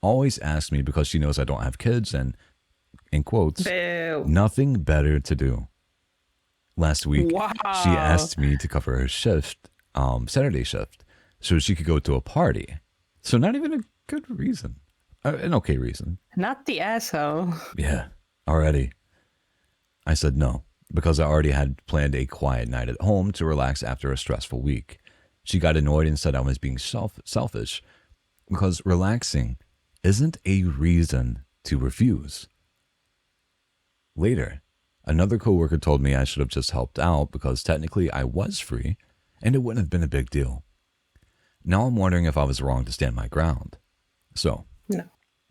always asks me because she knows I don't have kids and, in quotes, Boo. nothing better to do. Last week, Wow. she asked me to cover her shift, Saturday shift, so she could go to a party. So not even a good reason, an okay reason. Not the asshole. Yeah, already. I said no, because I already had planned a quiet night at home to relax after a stressful week. She got annoyed and said I was being selfish because relaxing isn't a reason to refuse. Later, another coworker told me I should have just helped out because technically I was free and it wouldn't have been a big deal. Now I'm wondering if I was wrong to stand my ground. So, No.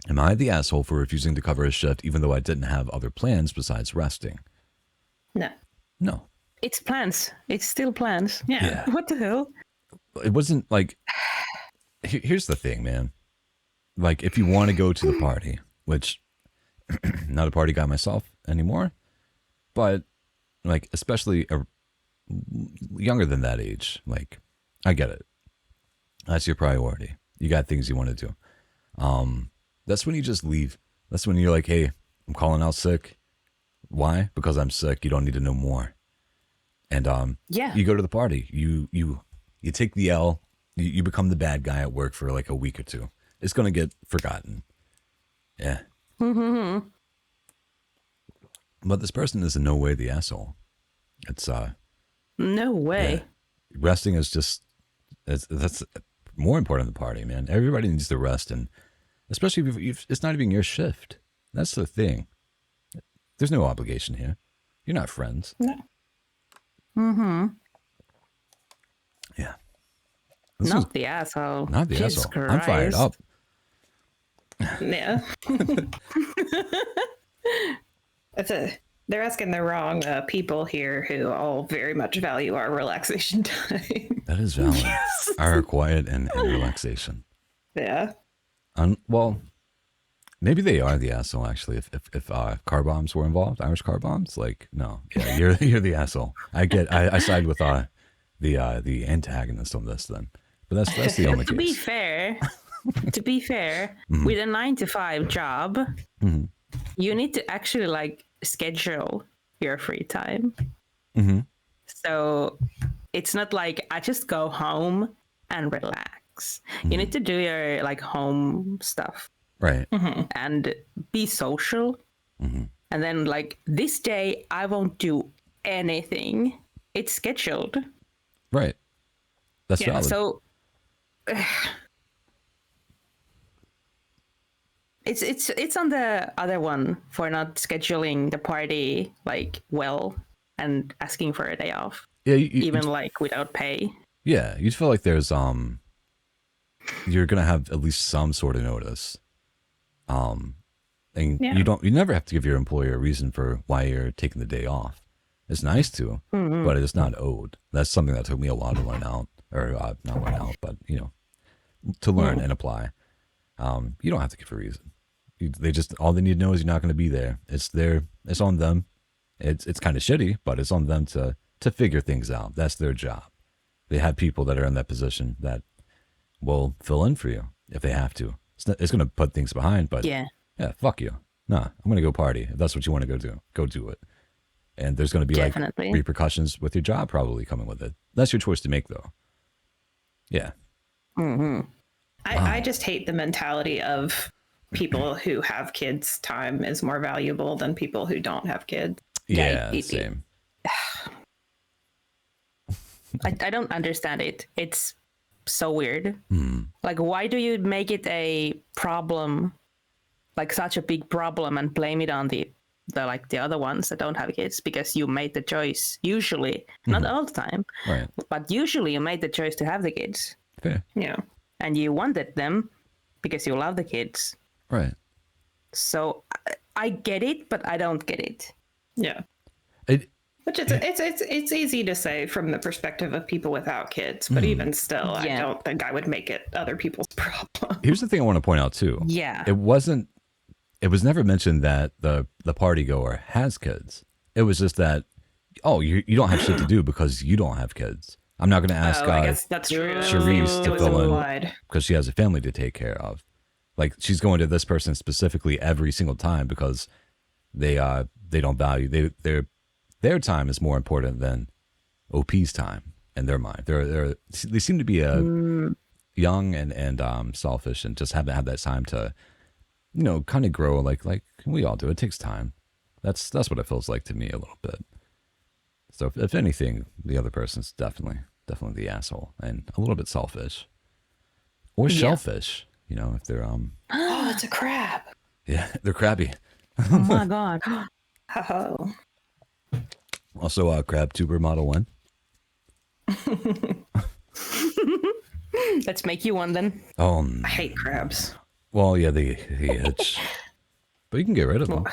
am I the asshole for refusing to cover a shift even though I didn't have other plans besides resting? No. No. It's plans. It's still plans. Yeah. What the hell? It wasn't like, here's the thing, man. Like, if you want to go to the party, which, not a party guy myself anymore, but like, especially younger than that age, like, I get it. That's your priority. You got things you want to do. That's when you just leave. That's when you're like, hey, I'm calling out sick. Why? Because I'm sick. You don't need to know more. And Yeah. you go to the party. You take the L. You become the bad guy at work for like a week or two. It's gonna get forgotten. Yeah. Mm-hmm. But this person is in no way the asshole. It's No way. yeah. Resting is just that's more important than the party, man. Everybody needs to rest, and especially if it's not even your shift. That's the thing. There's no obligation here. You're not friends. No. Mm-hmm. Yeah. Not the asshole. Not the Jesus asshole. I'm fired Christ. up. Yeah. They're asking the wrong people here who all very much value our relaxation time. That is valid. Our quiet and relaxation. Yeah. Well, maybe they are the asshole. Actually, if car bombs were involved, Irish car bombs, like no, yeah, you're the asshole. I side with the antagonist on this then, but that's the only To be case. fair, Mm-hmm. with a 9 to 5 job, Mhm. you need to actually like schedule your free time. Mhm. So it's not like I just go home and relax. You need to do your like home stuff Right. and be social. And then like this day I won't do anything. It's scheduled. Right. That's Yeah. valid. So it's on the other one for not scheduling the party like well and asking for a day off, yeah, even like without pay. yeah, you'd feel like there's you're gonna have at least some sort of notice. And Yeah. you never have to give your employer a reason for why you're taking the day off. It's nice to, but it's not owed. That's something that took me a while to learn out, or not learn out, but to learn and apply. You don't have to give a reason. They just all they need to know is you're not going to be there. It's on them. It's kind of shitty, but it's on them to figure things out. That's their job. They have people that are in that position that will fill in for you if they have to. It's going to put things behind, but Yeah. Yeah, fuck you. Nah, I'm going to go party. If that's what you want to go do it. And there's going to be Definitely. like repercussions with your job probably coming with it. That's your choice to make though. Yeah. I just hate the mentality of people who have kids' time is more valuable than people who don't have kids. Yeah, it- same. I don't understand it. It's so weird. Hmm. Like, why do you make it a problem, like such a big problem, and blame it on the other ones that don't have kids because you made the choice? Usually, not all the time, Right. but usually you made the choice to have the kids, Fair. Yeah. and you wanted them because you love the kids. Right. So I get it, but I don't get it. Yeah. It, Which it's easy to say from the perspective of people without kids, but even still, I Yeah. don't think I would make it other people's problem. here's the thing I want to point out too. Yeah. It was never mentioned that the party goer has kids. It was just that, oh, you don't have shit to do because you don't have kids. I'm not going to ask I guess that's true. Charisse It to was fill in implied. because she has a family to take care of. Like she's going to this person specifically every single time because they don't value their time is more important than OP's time in their mind. They seem to be young and selfish and just haven't had that time to, kind of grow like we all do. It takes time. That's what it feels like to me a little bit. So if anything, the other person's definitely the asshole and a little bit selfish or shellfish. If they're Oh, it's a crab. yeah, they're crabby. Oh my god. Oh. Also, crab tuber Model 1. Let's make you one then. Oh, I hate crabs. well, yeah, they itch, but you can get rid of them.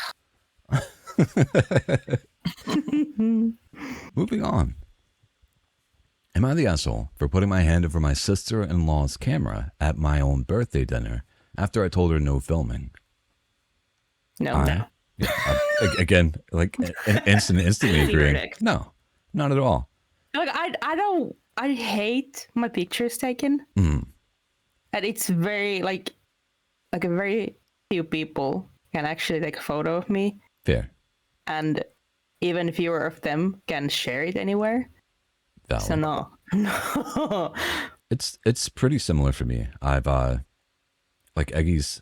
Moving on. Am I the asshole for putting my hand over my sister-in-law's camera at my own birthday dinner after I told her no filming? No. Yeah, again, like instantly Easy agreeing. verdict. No, not at all. Like I hate my pictures taken. Mm. And it's very like a very few people can actually take a photo of me, Fair. and even fewer of them can share it anywhere. Valid. So no. No. It's pretty similar for me. I've like Eggy's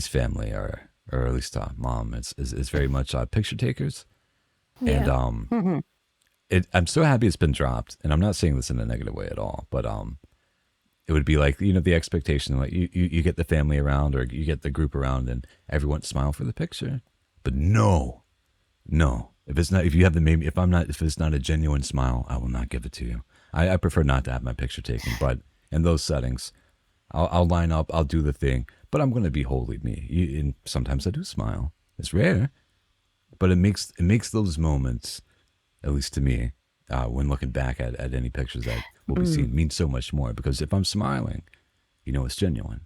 family or at least mom is very much picture takers. And I'm so happy it's been dropped, and I'm not saying this in a negative way at all, but it would be like, the expectation, like you get the family around or you get the group around and everyone smile for the picture. But no. If it's not a genuine smile, I will not give it to you. I prefer not to have my picture taken, but in those settings, I'll line up, I'll do the thing, but I'm going to be wholly me. And sometimes I do smile. It's rare, but it makes those moments, at least to me, when looking back at any pictures that will be seen, mean so much more. Because if I'm smiling, it's genuine.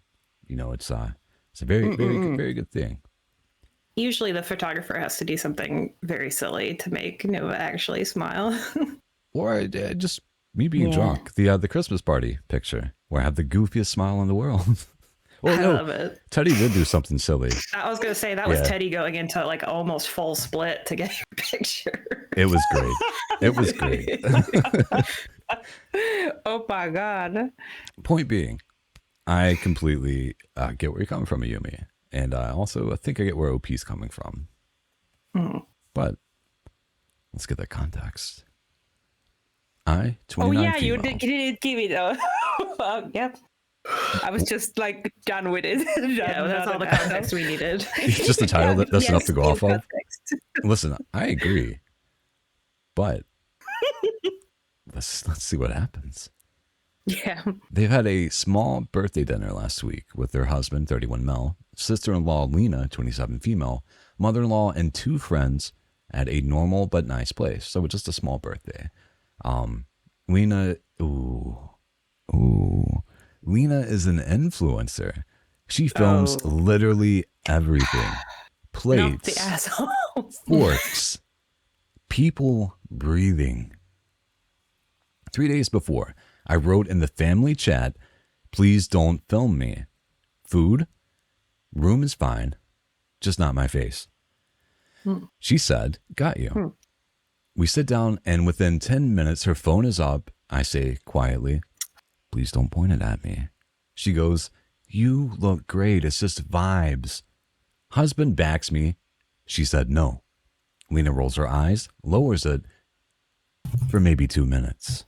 It's a very, very, very good thing. Usually the photographer has to do something very silly to make Nova actually smile. Or just me being drunk. The Christmas party picture where I have the goofiest smile in the world. Well, I no, love it. Teddy did do something silly. I was going to say that was Yeah. Teddy going into like almost full split to get your picture. It was great. It was great. Oh my god. Point being, I completely get where you're coming from, Ayumi. And also, I think I get where OP's coming from. But let's get that context. I, 29 you female. didn't give it. Yep. I was just like done with it. Yeah, that's all the context we needed. Just the title, that's enough to go off of. Context. Listen, I agree. But let's see what happens. Yeah. They've had a small birthday dinner last week with their husband, 31 male, sister-in-law Lena, 27 female, mother-in-law, and 2 friends at a normal but nice place. So just a small birthday. Lena is an influencer. She films literally everything. Not Plates, the asshole. forks, people breathing. 3 days before, I wrote in the family chat, please don't film me. Food, room is fine. just not my face. She said, got you. We sit down, and within 10 minutes, her phone is up. I say quietly, please don't point it at me. She goes, you look great. It's just vibes. Husband backs me. She said no. Lena rolls her eyes, lowers it for maybe 2 minutes.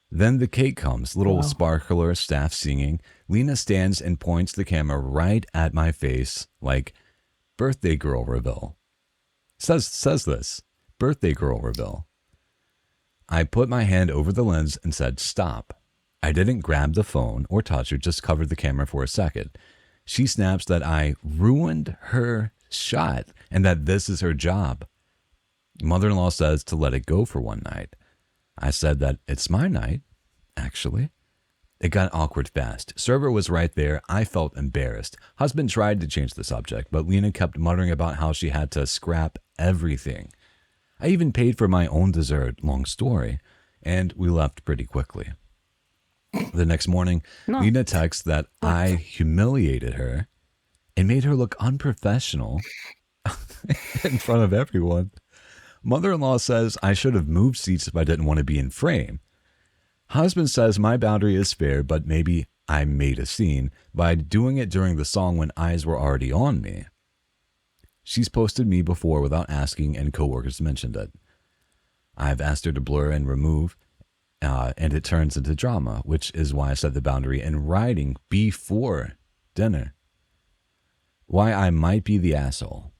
Then the cake comes, little sparkler staff singing. Lena stands and points the camera right at my face like birthday girl reveal. Says this, birthday girl reveal. I put my hand over the lens and said, stop. I didn't grab the phone or touch her, just covered the camera for a second. She snaps that I ruined her shot and that this is her job. Mother-in-law says to let it go for one night. I said that it's my night, actually. It got awkward fast. Server was right there. I felt embarrassed. Husband tried to change the subject, but Lena kept muttering about how she had to scrap everything. I even paid for my own dessert, long story, and we left pretty quickly. The next morning, Lena texts that I humiliated her and made her look unprofessional in front of everyone. Mother-in-law says I should have moved seats if I didn't want to be in frame. Husband says my boundary is fair, but maybe I made a scene by doing it during the song when eyes were already on me. She's posted me before without asking, and coworkers mentioned it. I've asked her to blur and remove, and it turns into drama, which is why I set the boundary in writing before dinner. Why I might be the asshole.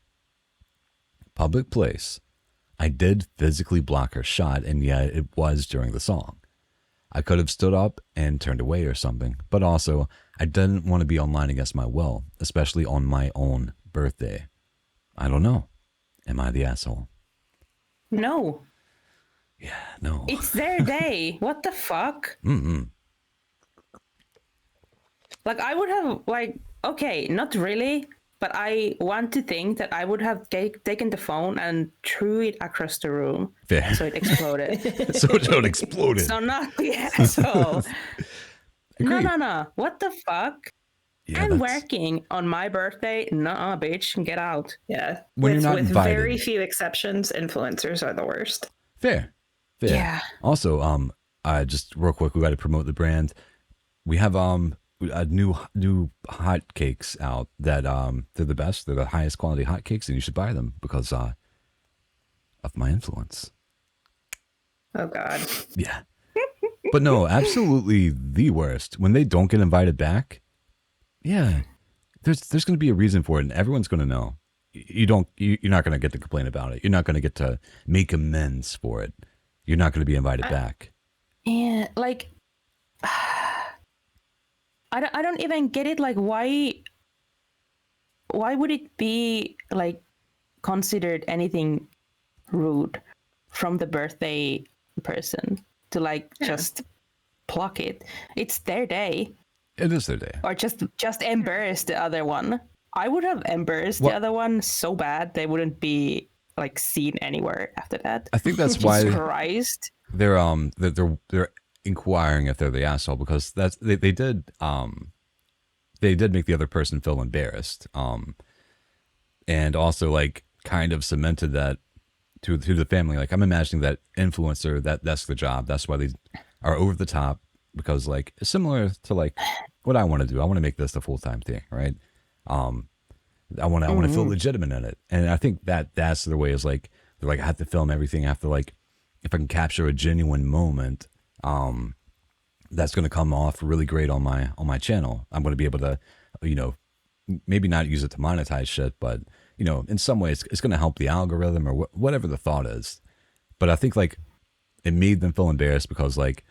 Public place. I did physically block her shot, and yet it was during the song. I could have stood up and turned away or something, but also I didn't want to be online against my will, especially on my own birthday. I don't know. Am I the asshole? No. Yeah, no. It's their day. What the fuck? Like, I would have, like, okay, not really, but I want to think that I would have taken the phone and threw it across the room. Fair. So it exploded. So it exploded. So not the asshole. No. What the fuck? Yeah, I'm working on my birthday. Nuh-uh, bitch. Get out. Yeah. When you're not with invited. very few exceptions, influencers are the worst. Fair. Yeah. Also, just real quick, we got to promote the brand. We have new hot cakes out that they're the best. They're the highest quality hot cakes, and you should buy them because of my influence. Oh God. Yeah. But no, absolutely the worst. When they don't get invited back, yeah, there's going to be a reason for it, and everyone's going to know. You're not going to get to complain about it. You're not going to get to make amends for it. You're not going to be invited back. Yeah, like I don't even get it. Like, why would it be like considered anything rude from the birthday person to like just pluck it? It's their day. It is their day. Or just embarrass the other one. I would have embarrassed the other one so bad they wouldn't be like seen anywhere after that. I think that's why Christ. they're inquiring if they're the asshole, because that's they did make the other person feel embarrassed, and also like kind of cemented that to the family. Like, I'm imagining that influencer, that's the job. That's why they are over the top, because like similar to like what I want to do. I want to make this a full-time thing, right? I want to feel legitimate in it, and I think that's their way. Is like they're like, I have to film everything. I have to, like, if I can capture a genuine moment, that's going to come off really great on my channel. I'm going to be able to, maybe not use it to monetize shit, but in some ways it's going to help the algorithm or whatever the thought is. But I think like it made them feel embarrassed because like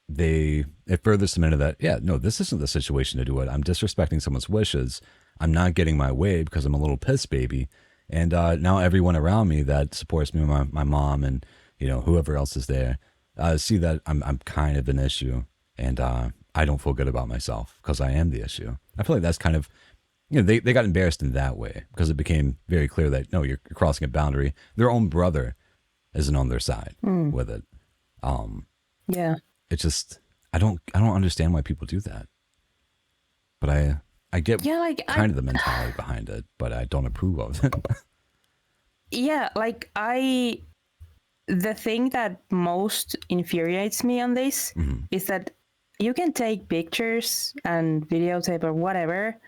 it further cemented that, yeah, no, this isn't the situation to do it. I'm disrespecting someone's wishes. I'm not getting my way because I'm a little piss baby. And now everyone around me that supports me, my mom and whoever else is there, see that I'm kind of an issue, and I don't feel good about myself because I am the issue. I feel like that's kind of, they got embarrassed in that way because it became very clear that no, you're crossing a boundary. Their own brother isn't on their side with it. Yeah. It's just I don't understand why people do that. But I get Yeah, like kind of the mentality behind it, but I don't approve of it. yeah, like the thing that most infuriates me on this is that you can take pictures and videotape or whatever,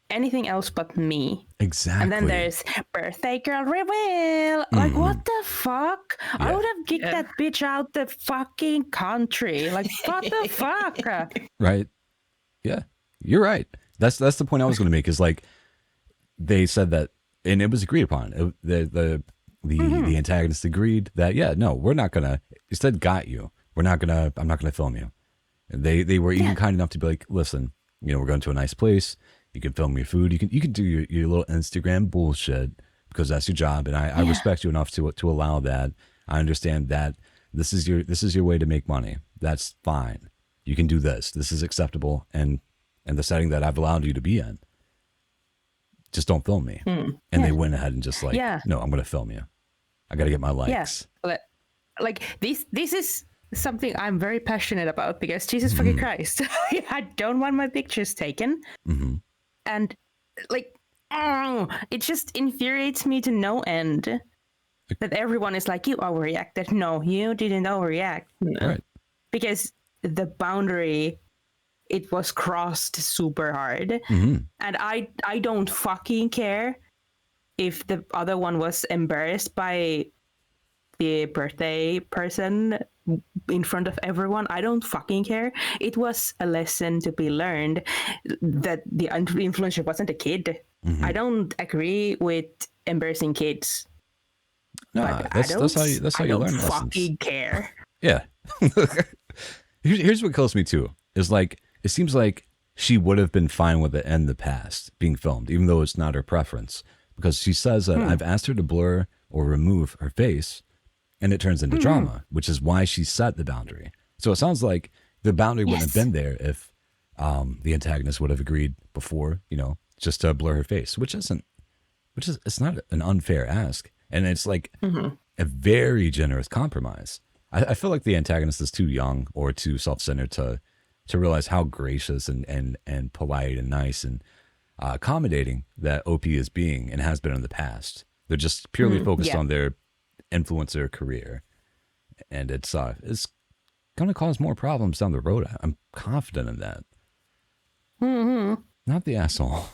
anything else but me. Exactly. And then there's birthday girl reveal. Like, what the fuck? I Yeah. would have kicked that bitch out the fucking country. Like, what the fuck? Right. Yeah, you're right. That's the point I was going to make. Is like they said that, and it was agreed upon. The antagonist agreed that no, we're not gonna. Instead, got you. We're not gonna. I'm not gonna film you. And they were even kind enough to be like, listen, we're going to a nice place. You can film your food. You can do your little Instagram bullshit because that's your job, and I respect you enough to allow that. I understand that this is your way to make money. That's fine. You can do this. This is acceptable, and the setting that I've allowed you to be in. Just don't film me. And they went ahead and just like, no, I'm going to film you. I got to get my likes. Yeah. Like this is something I'm very passionate about because Jesus fucking Christ, I don't want my pictures taken. And like, it just infuriates me to no end that everyone is like, you overreacted. No, you didn't overreact. Right. Because the boundary, it was crossed super hard. And I don't fucking care if the other one was embarrassed by the birthday person in front of everyone. I don't fucking care. It was a lesson to be learned that the influencer wasn't a kid. I don't agree with embarrassing kids. No, that's how you learn lessons. I don't fucking care. Yeah. Here's what kills me too. Is like it seems like she would have been fine with it in the past being filmed, even though it's not her preference. Because she says that I've asked her to blur or remove her face, and it turns into drama, which is why she set the boundary. So it sounds like the boundary wouldn't have been there if the antagonist would have agreed before, just to blur her face, it's not an unfair ask. And it's like a very generous compromise. I feel like the antagonist is too young or too self-centered to realize how gracious and polite and nice and accommodating that OP is being and has been in the past. They're just purely focused on their influencer career, and it's going to cause more problems down the road. I'm confident in that. Not the asshole.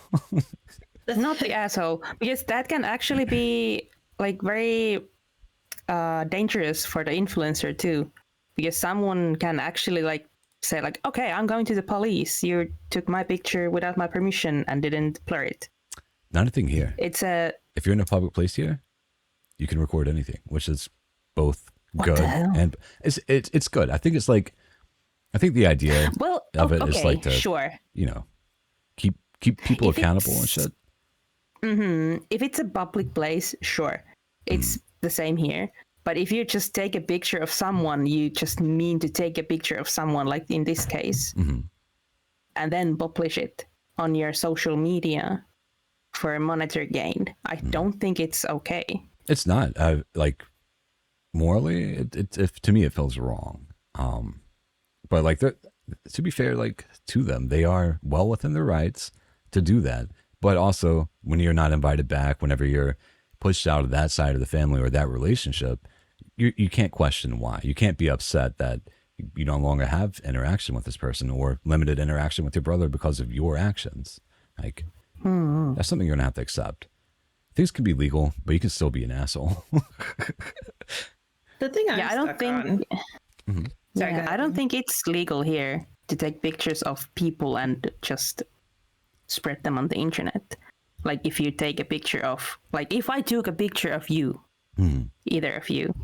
Not the asshole, because that can actually be like very dangerous for the influencer too, because someone can actually like say like, okay, I'm going to the police. You took my picture without my permission and didn't blur it. Not a thing here. If you're in a public place here, you can record anything, which is both good and it's good. I think the idea of it is like to keep people accountable and shit. If it's a public place, sure, it's the same here. But if you just take a picture of someone, you just mean to take a picture of someone, like in this case, and then publish it on your social media for monetary gain. I don't think it's okay. It's not. Like morally, if to me it feels wrong. But like to be fair, like to them, they are well within their rights to do that. But also, when you're not invited back, whenever you're pushed out of that side of the family or that relationship, you can't question why. You can't be upset that you no longer have interaction with this person or limited interaction with your brother because of your actions. Like, that's something you're going to have to accept. Things can be legal, but you can still be an asshole. The thing I don't think... I don't think it's legal here to take pictures of people and just spread them on the internet. Like if you take a picture of, like if I took a picture of you, either of you,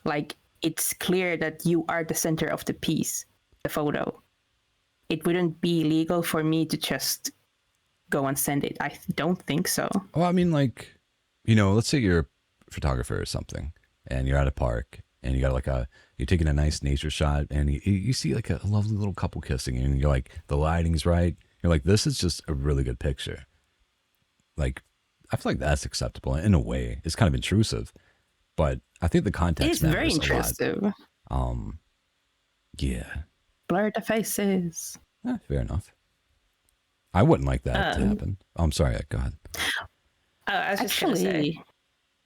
like it's clear that you are the center of the piece, the photo. It wouldn't be legal for me to just go and send it. I don't think so. Well, I mean, like, let's say you're a photographer or something and you're at a park and you got you're taking a nice nature shot and you see like a lovely little couple kissing and you're like, the lighting's right. You're like, this is just a really good picture. Like, I feel like that's acceptable in a way. It's kind of intrusive, but I think the context matters very intrusive. A lot. Yeah. Blur the faces. Fair enough. I wouldn't like that to happen. Oh, I'm sorry. Go ahead. I was just going to say, Actually,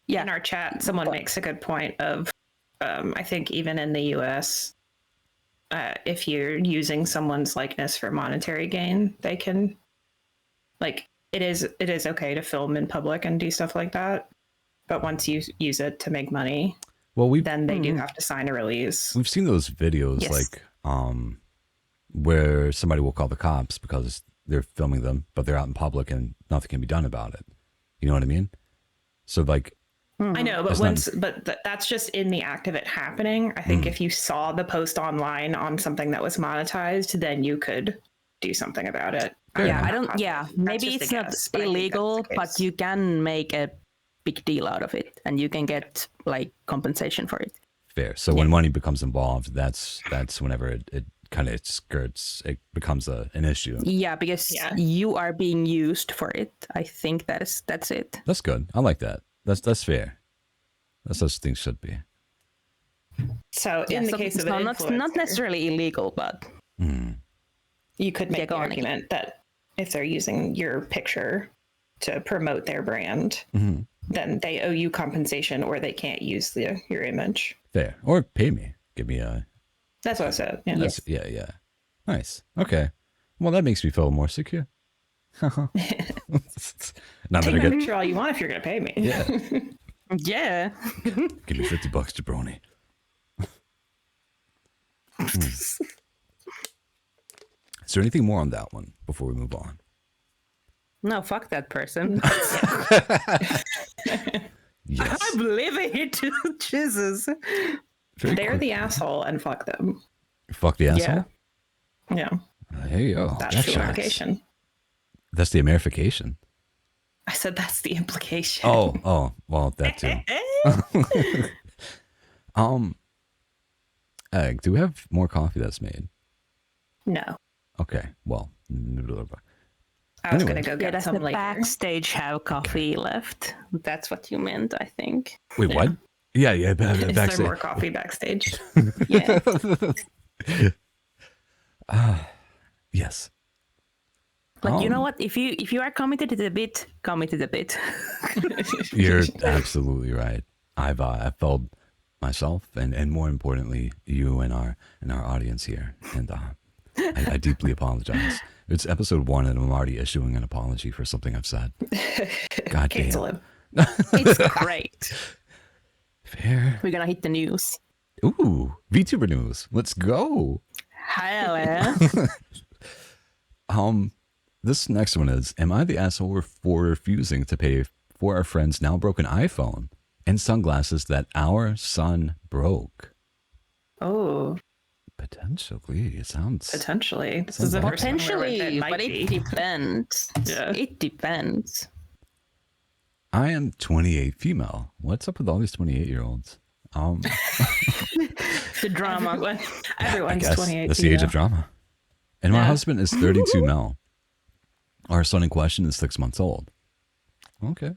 yeah. in our chat, someone makes a good point of, I think even in the US, if you're using someone's likeness for monetary gain, they can, like, it is okay to film in public and do stuff like that. But once you use it to make money, Well, then they do have to sign a release. we've seen those videos Yes. like where somebody will call the cops because they're filming them, but they're out in public and nothing can be done about it. You know what I mean? So like, I know, but That's that's just in the act of it happening. I think if you saw the post online on something that was monetized, then you could do something about it. Fair Yeah, enough. I don't. Yeah, maybe just a it's not guess, but I think that's illegal, the but case. you can make a big deal out of it, and you can get like compensation for it. fair. So when money becomes involved, that's whenever it kind of skirts, it becomes an issue. Yeah, because Yeah. you are being used for it. I think that's it. That's good. I like that. That's fair. That's how things should be. So in the case of an not influencer, necessarily illegal, but you could make Yeah, the go on. argument that if they're using your picture to promote their brand, then they owe you compensation, or they can't use your image. Fair. Or pay me. Give me a. That's what I said. Yeah. That's, yeah. Nice. Okay. Well, that makes me feel more secure. Not that Take I my get. picture all you want if you're going to pay me. Yeah. yeah. Give me $50, jabroni. Is there anything more on that one before we move on? No, fuck that person. Yes. I'm living it. Jesus. Very They're quick. the asshole, and fuck them. Fuck the asshole. Yeah, Hey yo. that's Jack the shots. implication. That's the Amerification. I said that's the implication. Oh, well, that too. Egg, do we have more coffee that's made? No, Okay, well. I was Anyway. going to go Yeah, get does some the later. backstage have coffee left? That's what you meant, I think. Wait, what? Yeah, Is there backstage. more coffee backstage? Yeah. Yes. Like, you know what? If you are committed to the bit, commit to the bit. You're absolutely right. I've felt myself and more importantly you and our audience here, and I deeply apologize. It's episode 1 and I'm already issuing an apology for something I've said. God Cancel damn. him. It's great. Fair. We're gonna hit the news. Ooh, VTuber news. Let's go. Hell yeah. This next one is: am I the asshole for refusing to pay for our friend's now broken iPhone and sunglasses that our son broke? Oh, Potentially, it sounds. potentially. This is the first one where Potentially, might but be. it depends. Yeah. It depends. I am 28 female. What's up with all these 28-year-olds? The drama. I Everyone's guess 28. that's the age yeah. of drama. And my Yeah. husband is 32 mil. Our son in question is 6 months old. Okay.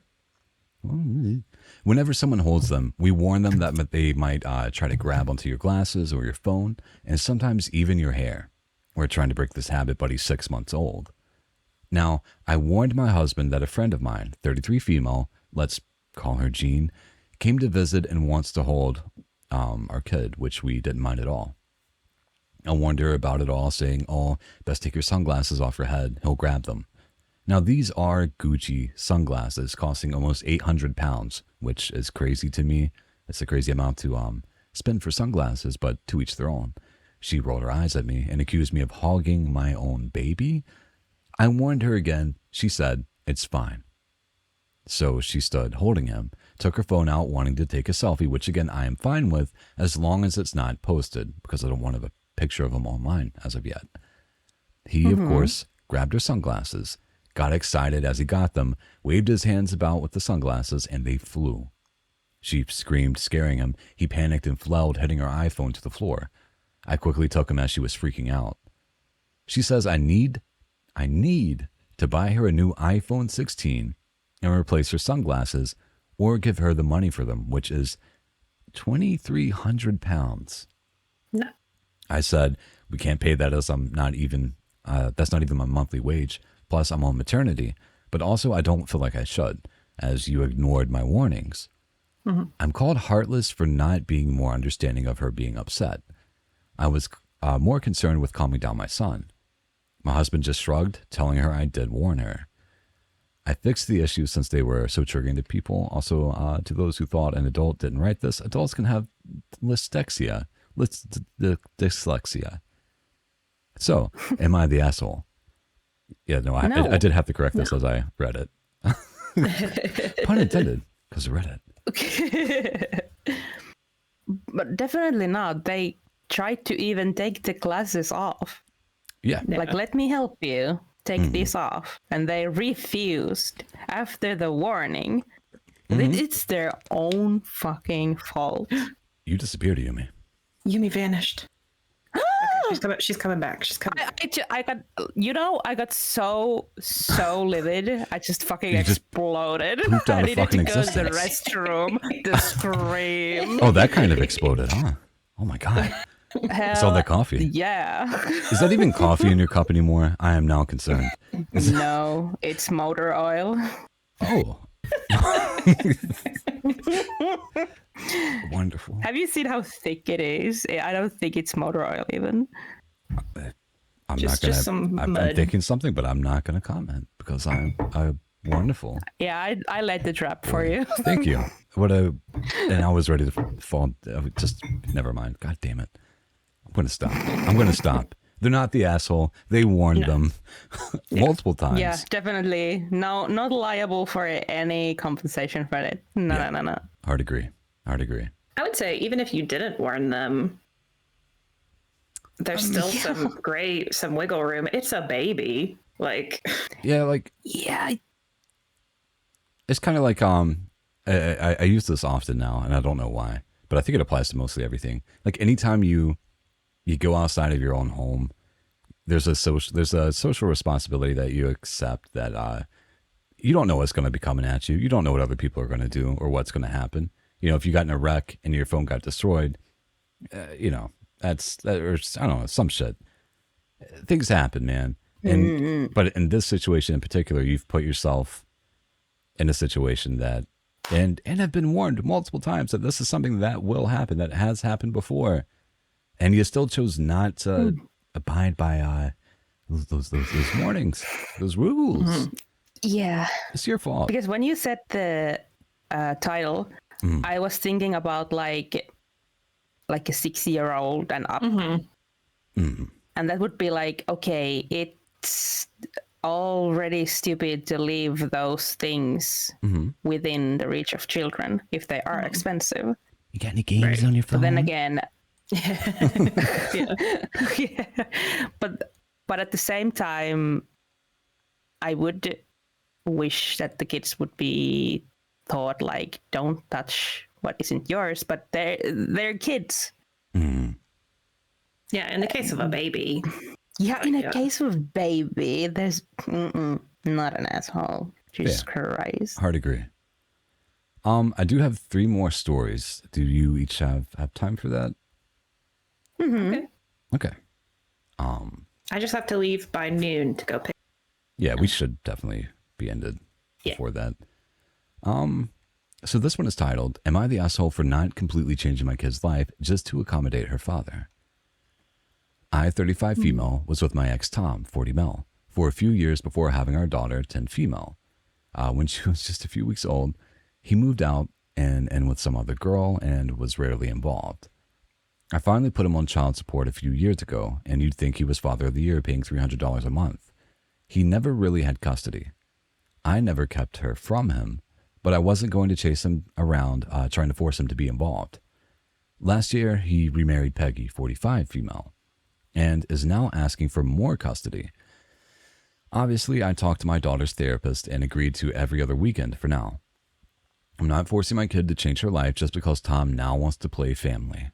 Whenever someone holds them, we warn them that they might try to grab onto your glasses or your phone, and sometimes even your hair. We're trying to break this habit, but he's 6 months old. Now, I warned my husband that a friend of mine, 33 female, let's call her Jean, came to visit and wants to hold our kid, which we didn't mind at all. I warned her about it all, saying, oh, best take your sunglasses off your head. He'll grab them. Now, these are Gucci sunglasses costing almost 800 pounds, which is crazy to me. It's a crazy amount to spend for sunglasses, but to each their own. She rolled her eyes at me and accused me of hogging my own baby. I warned her again. She said, it's fine. So she stood holding him, took her phone out wanting to take a selfie, which again I am fine with as long as it's not posted because I don't want a picture of him online as of yet. He, of course, grabbed her sunglasses, got excited as he got them, waved his hands about with the sunglasses, and they flew. She screamed, scaring him. He panicked and fled, hitting her iPhone to the floor. I quickly took him as she was freaking out. She says I need to buy her a new iPhone 16 and replace her sunglasses or give her the money for them, which is 2,300 pounds. No. I said, we can't pay that as I'm not even, that's not even my monthly wage. Plus, I'm on maternity, but also I don't feel like I should, as you ignored my warnings. I'm called heartless for not being more understanding of her being upset. I was more concerned with calming down my son. My husband just shrugged, telling her I did warn her. I fixed the issue since they were so triggering to people. Also, to those who thought an adult didn't write this, adults can have dyslexia. Dyslexia. So, am I the asshole? Yeah, no, I did have to correct this as I read it. Pun intended, because I read it. But definitely not. They tried to even take the glasses off. Yeah. Like, let me help you take this off. And they refused after the warning. It's their own fucking fault. You disappeared, Yumi. Yumi vanished. Okay, she's coming back. She's coming back. I got, I got so livid. I just fucking exploded. Pooped out I of needed fucking to go to the existence. restroom to scream. Oh, that kind of exploded, huh? Oh my God. It's all that coffee. Yeah. Is that even coffee in your cup anymore? I am now concerned. No, it's motor oil. Oh. Wonderful. Have you seen how thick it is? I don't think it's motor oil even. I'm Just not some gonna. I'm mud. thinking something, but I'm not gonna comment because I'm wonderful. Yeah, I let the trap for you. Thank you. And I was ready to fall. Just never mind. God damn it. I'm gonna stop. They're not the asshole. They warned them multiple times. Yeah, definitely. No, not liable for any compensation for it. No. Hard agree. I would say even if you didn't warn them, there's still some wiggle room. It's a baby. Like Yeah, like Yeah. it's kind of like I use this often now, and I don't know why, but I think it applies to mostly everything. Like anytime you go outside of your own home, there's a social responsibility that you accept that you don't know what's going to be coming at you. You don't know what other people are going to do or what's going to happen. You know, if you got in a wreck and your phone got destroyed, that's or I don't know, some shit. Things happen, man. And but in this situation in particular, you've put yourself in a situation that and have been warned multiple times that this is something that will happen, that has happened before. And you still chose not to abide by those warnings, those rules. Yeah. It's your fault. Because when you said the title, I was thinking about like a 6-year-old and up. And that would be like, okay, it's already stupid to leave those things within the reach of children if they are expensive. You got any games on your phone? But then again, yeah. But at the same time, I would wish that the kids would be taught like, don't touch what isn't yours, but they're kids. yeah, in the case of a baby. Yeah, in a case of baby, there's not an asshole. Jesus Christ. Hard agree. I do have 3 more stories. Do you each have time for that? Okay. I just have to leave by noon to go pick. Yeah, we should definitely be ended before that. So this one is titled, Am I the Asshole for Not Completely Changing My Kid's Life Just to Accommodate Her Father? I, 35 female, was with my ex Tom, 40 male, for a few years before having our daughter, 10 female. When she was just a few weeks old, he moved out and with some other girl and was rarely involved. I finally put him on child support a few years ago, and you'd think he was Father of the Year paying $300 a month. He never really had custody. I never kept her from him, but I wasn't going to chase him around trying to force him to be involved. Last year, he remarried Peggy, 45 female, and is now asking for more custody. Obviously, I talked to my daughter's therapist and agreed to every other weekend for now. I'm not forcing my kid to change her life just because Tom now wants to play family.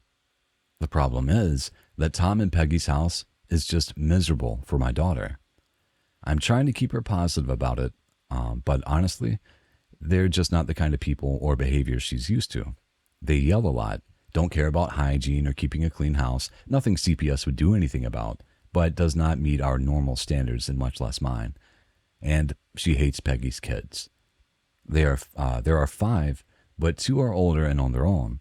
The problem is that Tom and Peggy's house is just miserable for my daughter. I'm trying to keep her positive about it, but honestly, they're just not the kind of people or behaviors she's used to. They yell a lot, don't care about hygiene or keeping a clean house, nothing CPS would do anything about, but does not meet our normal standards and much less mine. and she hates Peggy's kids. There are 5, but 2 are older and on their own.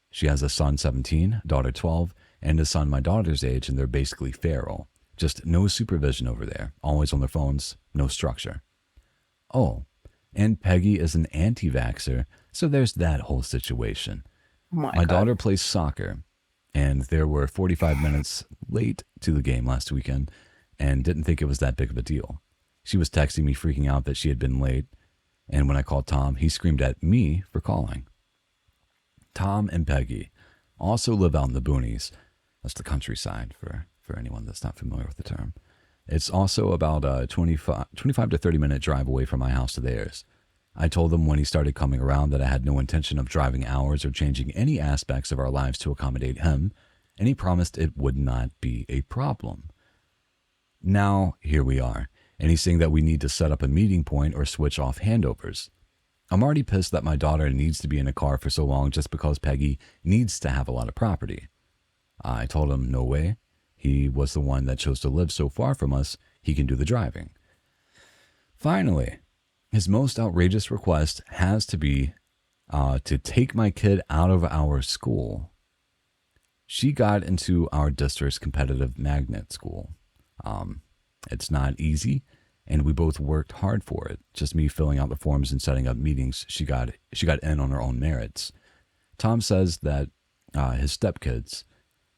She has a son 17, daughter 12, and a son my daughter's age, and they're basically feral. Just no supervision over there. Always on their phones, no structure. Oh, and Peggy is an anti-vaxxer, so there's that whole situation. My My God. daughter plays soccer, and there were 45 minutes late to the game last weekend, and didn't think it was that big of a deal. She was texting me freaking out that she had been late, and when I called Tom, he screamed at me for calling. Tom and Peggy also live out in the boonies. That's the countryside for anyone that's not familiar with the term. It's also about a 25 to 30 minute drive away from my house to theirs. I told him when he started coming around that I had no intention of driving hours or changing any aspects of our lives to accommodate him, and he promised it would not be a problem. Now, here we are, and he's saying that we need to set up a meeting point or switch off handovers. I'm already pissed that my daughter needs to be in a car for so long just because Peggy needs to have a lot of property. I told him no way. He was the one that chose to live so far from us, he can do the driving. Finally, his most outrageous request has to be to take my kid out of our school. She got into our district's competitive magnet school. It's not easy, and we both worked hard for it. Just me filling out the forms and setting up meetings. She got in on her own merits. Tom says that his stepkids,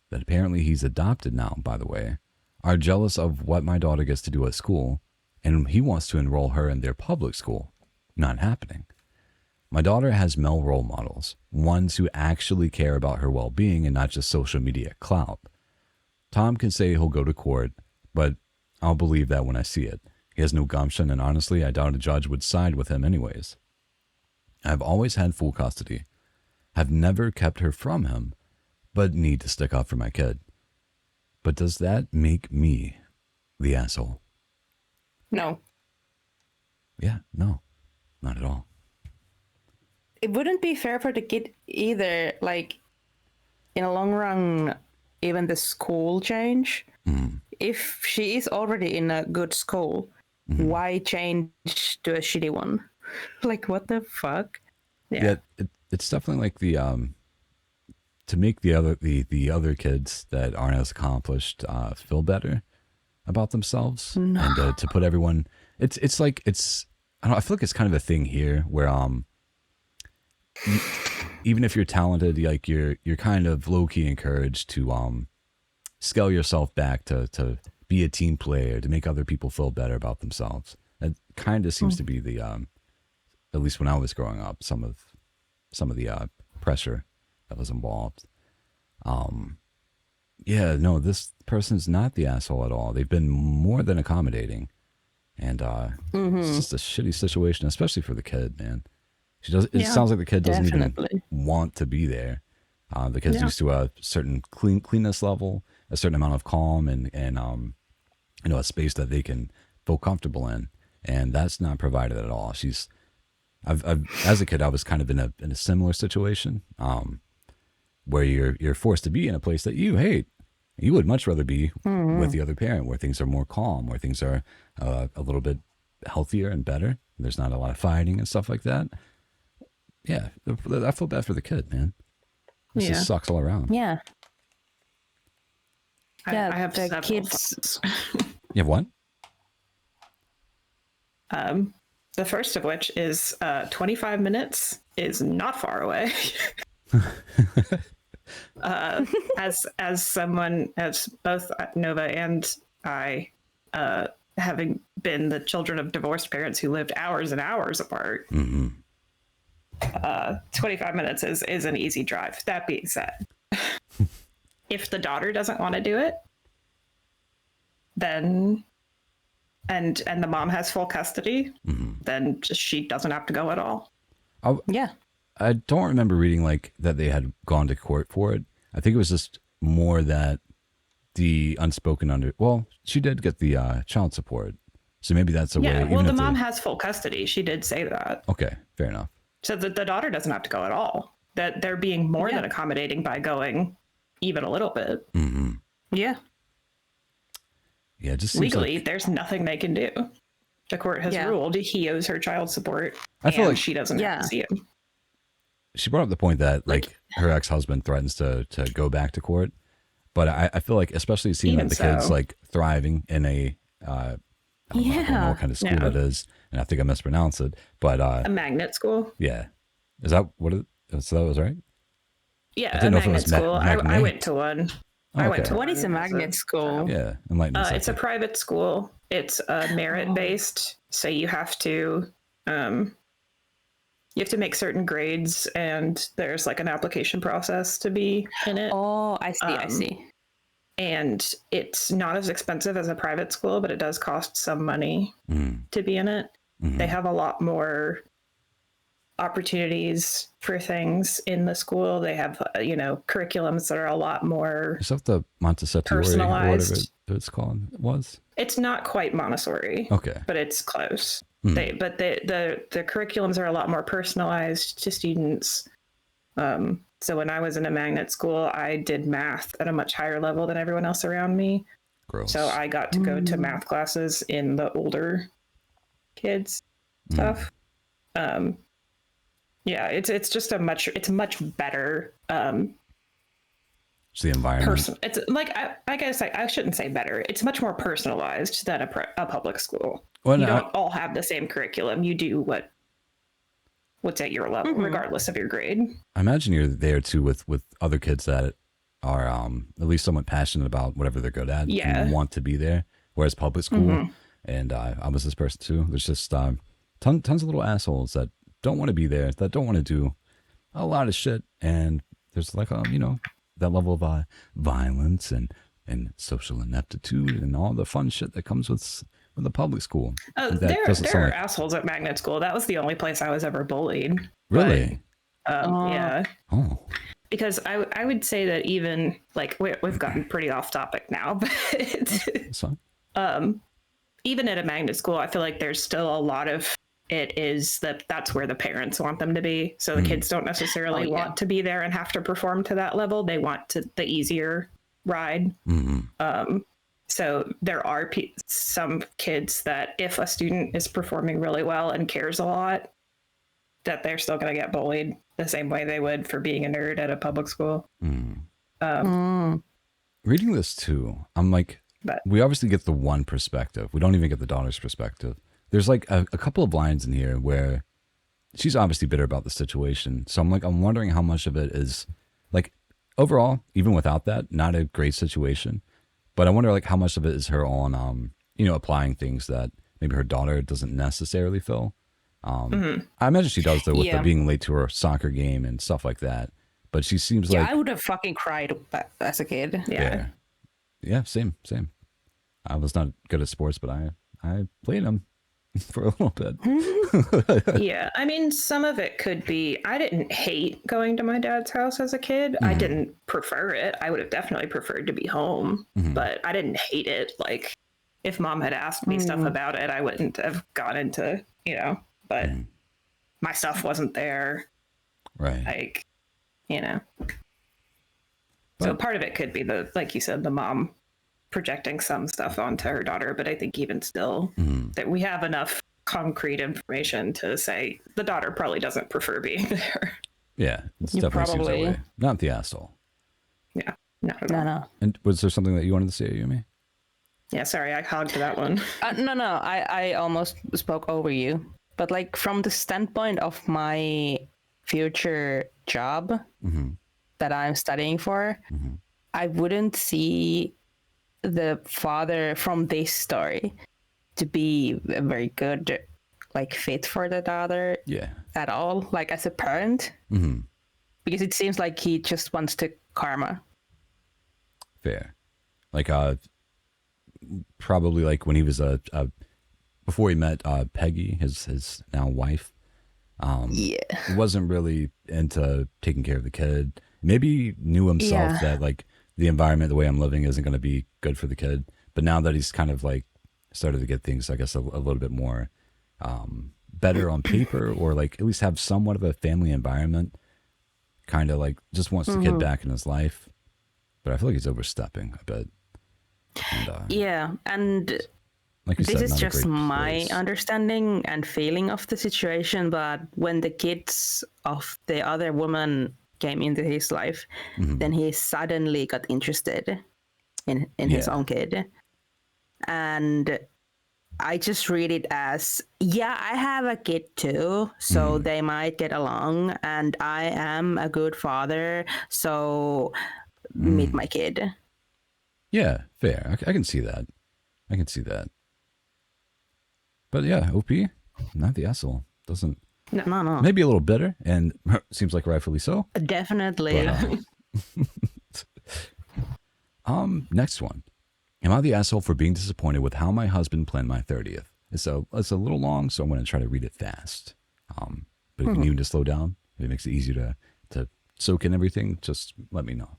that apparently he's adopted now, by the way, are jealous of what my daughter gets to do at school, and he wants to enroll her in their public school. Not happening. My daughter has male role models, ones who actually care about her well-being and not just social media clout. Tom can say he'll go to court, but I'll believe that when I see it. He has no gumption, and honestly, I doubt a judge would side with him anyways. I've always had full custody. Have never kept her from him, but need to stick up for my kid. But does that make me the asshole? No. Yeah, no, not at all. It wouldn't be fair for the kid either. Like, in a long run, even the school change. If she is already in a good school, why change to a shitty one? Like, what the fuck? Yeah, it's definitely like the to make the other kids that aren't as accomplished feel better about themselves, and to put everyone. It's like I don't know. I feel like it's kind of a thing here where even if you're talented, like you're kind of low key encouraged to scale yourself back to be a team player, to make other people feel better about themselves. That kind of seems to be the at least when I was growing up, some of the pressure that was involved. Yeah, no, this person's not the asshole at all. They've been more than accommodating, and it's just a shitty situation, especially for the kid, man. It sounds like the kid doesn't even want to be there. The kid's used to a certain cleanness level, a certain amount of calm, and a space that they can feel comfortable in, and that's not provided at all. I've as a kid, I was kind of in a similar situation, where you're forced to be in a place that you hate. You would much rather be with the other parent, where things are more calm, where things are a little bit healthier and better. There's not a lot of fighting and stuff like that. Yeah, I feel bad for the kid, man. This just sucks all around. Yeah. I have the several kids. You have what? The first of which is 25 minutes is not far away. As both Nova and I, having been the children of divorced parents who lived hours and hours apart, 25 minutes is an easy drive. That being said, if the daughter doesn't want to do it, then and the mom has full custody, then she doesn't have to go at all. I don't remember reading like that they had gone to court for it. I think it was just more that the unspoken she did get the child support, so maybe that's a way. Yeah, well, the mom has full custody. She did say that. Okay, fair enough. So the daughter doesn't have to go at all. That they're being more than accommodating by going even a little bit. Yeah. Yeah, it just seems legally, like, there's nothing they can do. the court has Yeah. ruled he owes her child support. I feel and like she doesn't have to see it. she brought up the point that like her ex-husband threatens to go back to court, but I feel like especially seeing that Even the kid's so. like thriving in a I don't know what kind of school Yeah. that is, and I think I mispronounced it, but A magnet school. yeah, is that what it? So that was right. Yeah, I didn't know if it magnet was school. I matinee. went to one. Oh, I went okay. to What one is a as magnet school? Yeah, enlighten us. It's a private school. It's merit based, so you have to make certain grades, and there's like an application process to be in it. Oh, I see. I see. And it's not as expensive as a private school, but it does cost some money to be in it. They have a lot more opportunities for things in the school. They have, curriculums that are a lot more Is that the Montessori or whatever personalized. it's called was? It's not quite Montessori, Okay. but it's close. The curriculums are a lot more personalized to students. So when I was in a magnet school, I did math at a much higher level than everyone else around me. Gross. So I got to go to math classes in the older kids stuff. Yeah, it's just it's much better. It's the environment. It's like I guess I shouldn't say better. It's much more personalized than a public school. Well, you no, don't all have the same curriculum. You do what's at your level, regardless of your grade. I imagine you're there too with other kids that are at least somewhat passionate about whatever they're good at. Yeah. And want to be there. Whereas public school, and I was this person too. There's just tons of little assholes that don't want to be there, that don't want to do a lot of shit, and there's like that level of violence and social ineptitude and all the fun shit that comes with the public school. Oh, That there doesn't are sound like- assholes at magnet school. That was the only place I was ever bullied. Really? Yeah. Oh. Because I would say that even like we've gotten pretty off topic now, but That's fine. even at a magnet school, I feel like there's still a lot of it is that's where the parents want them to be. So the kids don't necessarily want to be there and have to perform to that level. They want the easier ride. So there are some kids that if a student is performing really well and cares a lot, that they're still going to get bullied the same way they would for being a nerd at a public school. Reading this too, I'm like, we obviously get the one perspective. We don't even get the daughter's perspective. There's like a couple of lines in here where she's obviously bitter about the situation. So I'm wondering how much of it is like overall, even without that, not a great situation. But I wonder like how much of it is her on, applying things that maybe her daughter doesn't necessarily feel. I imagine she does though with the being late to her soccer game and stuff like that. But she seems like I would have fucking cried as a kid. Yeah, same. I was not good at sports, but I played them for a little bit. Yeah, I mean, some of it could be I didn't hate going to my dad's house as a kid. I didn't prefer it. I would have definitely preferred to be home, but I didn't hate it. Like, if mom had asked me stuff about it, I wouldn't have gone into, but my stuff wasn't there. Right. Like, So part of it could be like you said, the mom projecting some stuff onto her daughter, but I think even still that we have enough concrete information to say the daughter probably doesn't prefer being there. Yeah, it definitely seems that way. Not the asshole. Yeah, no. And was there something that you wanted to say, Yumi? Yeah, sorry, I hogged that one. No, I almost spoke over you. But like from the standpoint of my future job that I'm studying for, I wouldn't see the father from this story to be a very good like fit for the daughter at all, like as a parent, because it seems like he just wants to karma. Fair. Like probably like when he was before he met Peggy, his now wife, he wasn't really into taking care of the kid. Maybe knew himself that like the environment, the way I'm living isn't going to be good for the kid. But now that he's kind of like started to get things, I guess, a little bit more better on paper, or like at least have somewhat of a family environment, kind of like just wants the kid back in his life. But I feel like he's overstepping a bit. And, and like you This said, is not a just great my place. understanding and feeling of the situation, but when the kids of the other woman came into his life, then he suddenly got interested in his Yeah. own kid. And I just read it as, yeah, I have a kid too, so they might get along, and I am a good father, so meet my kid. Yeah, fair. I can see that. I can see that. But yeah, OP, not the asshole. Doesn't, No. maybe a little bitter, and seems like rightfully so. Definitely. But next one. Am I the asshole for being disappointed with how my husband planned my 30th? It's a little long, so I'm going to try to read it fast. But if you need me to slow down, if it makes it easier to soak in everything, just let me know.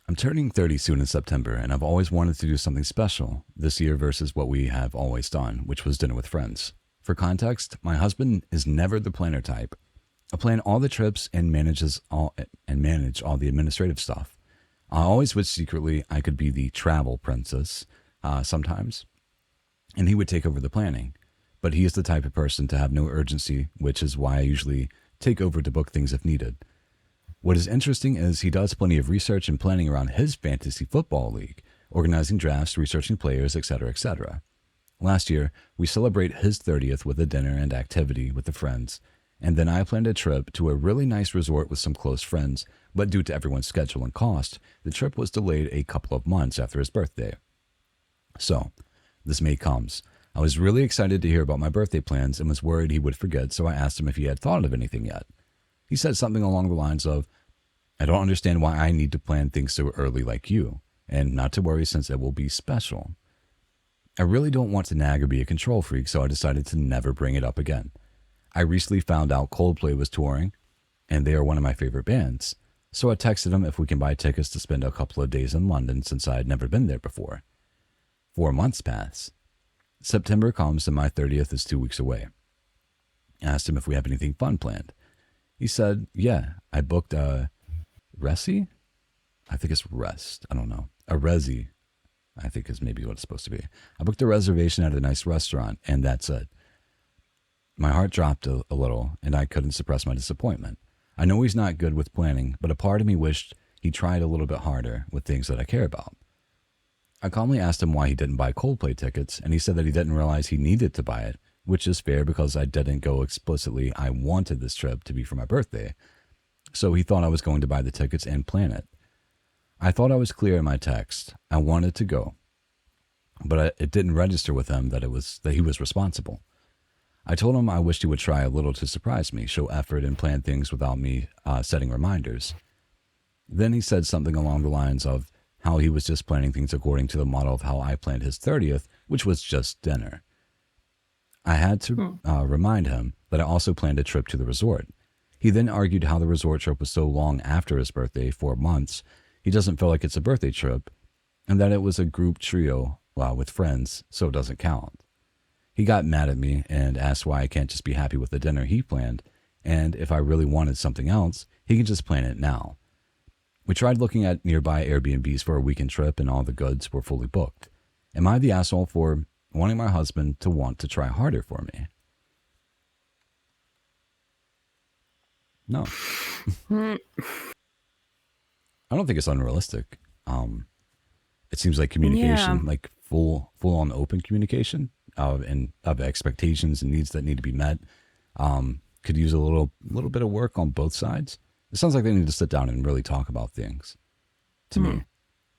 I'm turning 30 soon in September, and I've always wanted to do something special this year versus what we have always done, which was dinner with friends. For context, my husband is never the planner type. I plan all the trips and manage all the administrative stuff. I always wish secretly I could be the travel princess sometimes, and he would take over the planning. But he is the type of person to have no urgency, which is why I usually take over to book things if needed. What is interesting is he does plenty of research and planning around his fantasy football league, organizing drafts, researching players, etc., etc. Last year, we celebrate his 30th with a dinner and activity with the friends, and then I planned a trip to a really nice resort with some close friends, but due to everyone's schedule and cost, the trip was delayed a couple of months after his birthday. So, this May comes. I was really excited to hear about my birthday plans and was worried he would forget, so I asked him if he had thought of anything yet. He said something along the lines of, I don't understand why I need to plan things so early like you, and not to worry since it will be special. I really don't want to nag or be a control freak, so I decided to never bring it up again. I recently found out Coldplay was touring, and they are one of my favorite bands, so I texted him if we can buy tickets to spend a couple of days in London since I had never been there before. 4 months pass. September comes and my 30th is 2 weeks away. I asked him if we have anything fun planned. He said, yeah, I booked a Resi? I think it's Rest. I don't know. A Resi, I think is maybe what it's supposed to be. I booked a reservation at a nice restaurant, and that's it. My heart dropped a little, and I couldn't suppress my disappointment. I know he's not good with planning, but a part of me wished he tried a little bit harder with things that I care about. I calmly asked him why he didn't buy Coldplay tickets, and he said that he didn't realize he needed to buy it, which is fair because I didn't go explicitly I wanted this trip to be for my birthday. So he thought I was going to buy the tickets and plan it. I thought I was clear in my text. I wanted to go, but it didn't register with him that he was responsible. I told him I wished he would try a little to surprise me, show effort, and plan things without me setting reminders. Then he said something along the lines of how he was just planning things according to the model of how I planned his 30th, which was just dinner. I had to remind him that I also planned a trip to the resort. He then argued how the resort trip was so long after his birthday, 4 months, he doesn't feel like it's a birthday trip, and that it was a group trio with friends, so it doesn't count. He got mad at me and asked why I can't just be happy with the dinner he planned, and if I really wanted something else, he can just plan it now. We tried looking at nearby Airbnbs for a weekend trip, and all the goods were fully booked. Am I the asshole for wanting my husband to want to try harder for me? No. I don't think it's unrealistic. It seems like communication, like full on open communication and of expectations and needs that need to be met, could use a little bit of work on both sides. It sounds like they need to sit down and really talk about things. To me,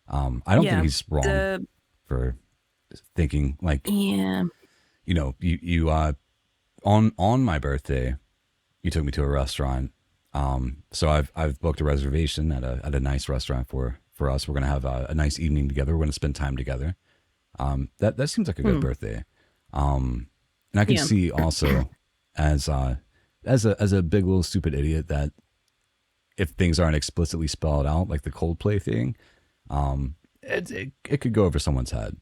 I don't think he's wrong for thinking like, you on my birthday, you took me to a restaurant. So I've booked a reservation at a nice restaurant for us. We're gonna have a nice evening together. We're gonna spend time together. That seems like a good birthday. And I can see also as a big little stupid idiot that if things aren't explicitly spelled out, like the Coldplay thing, it could go over someone's head.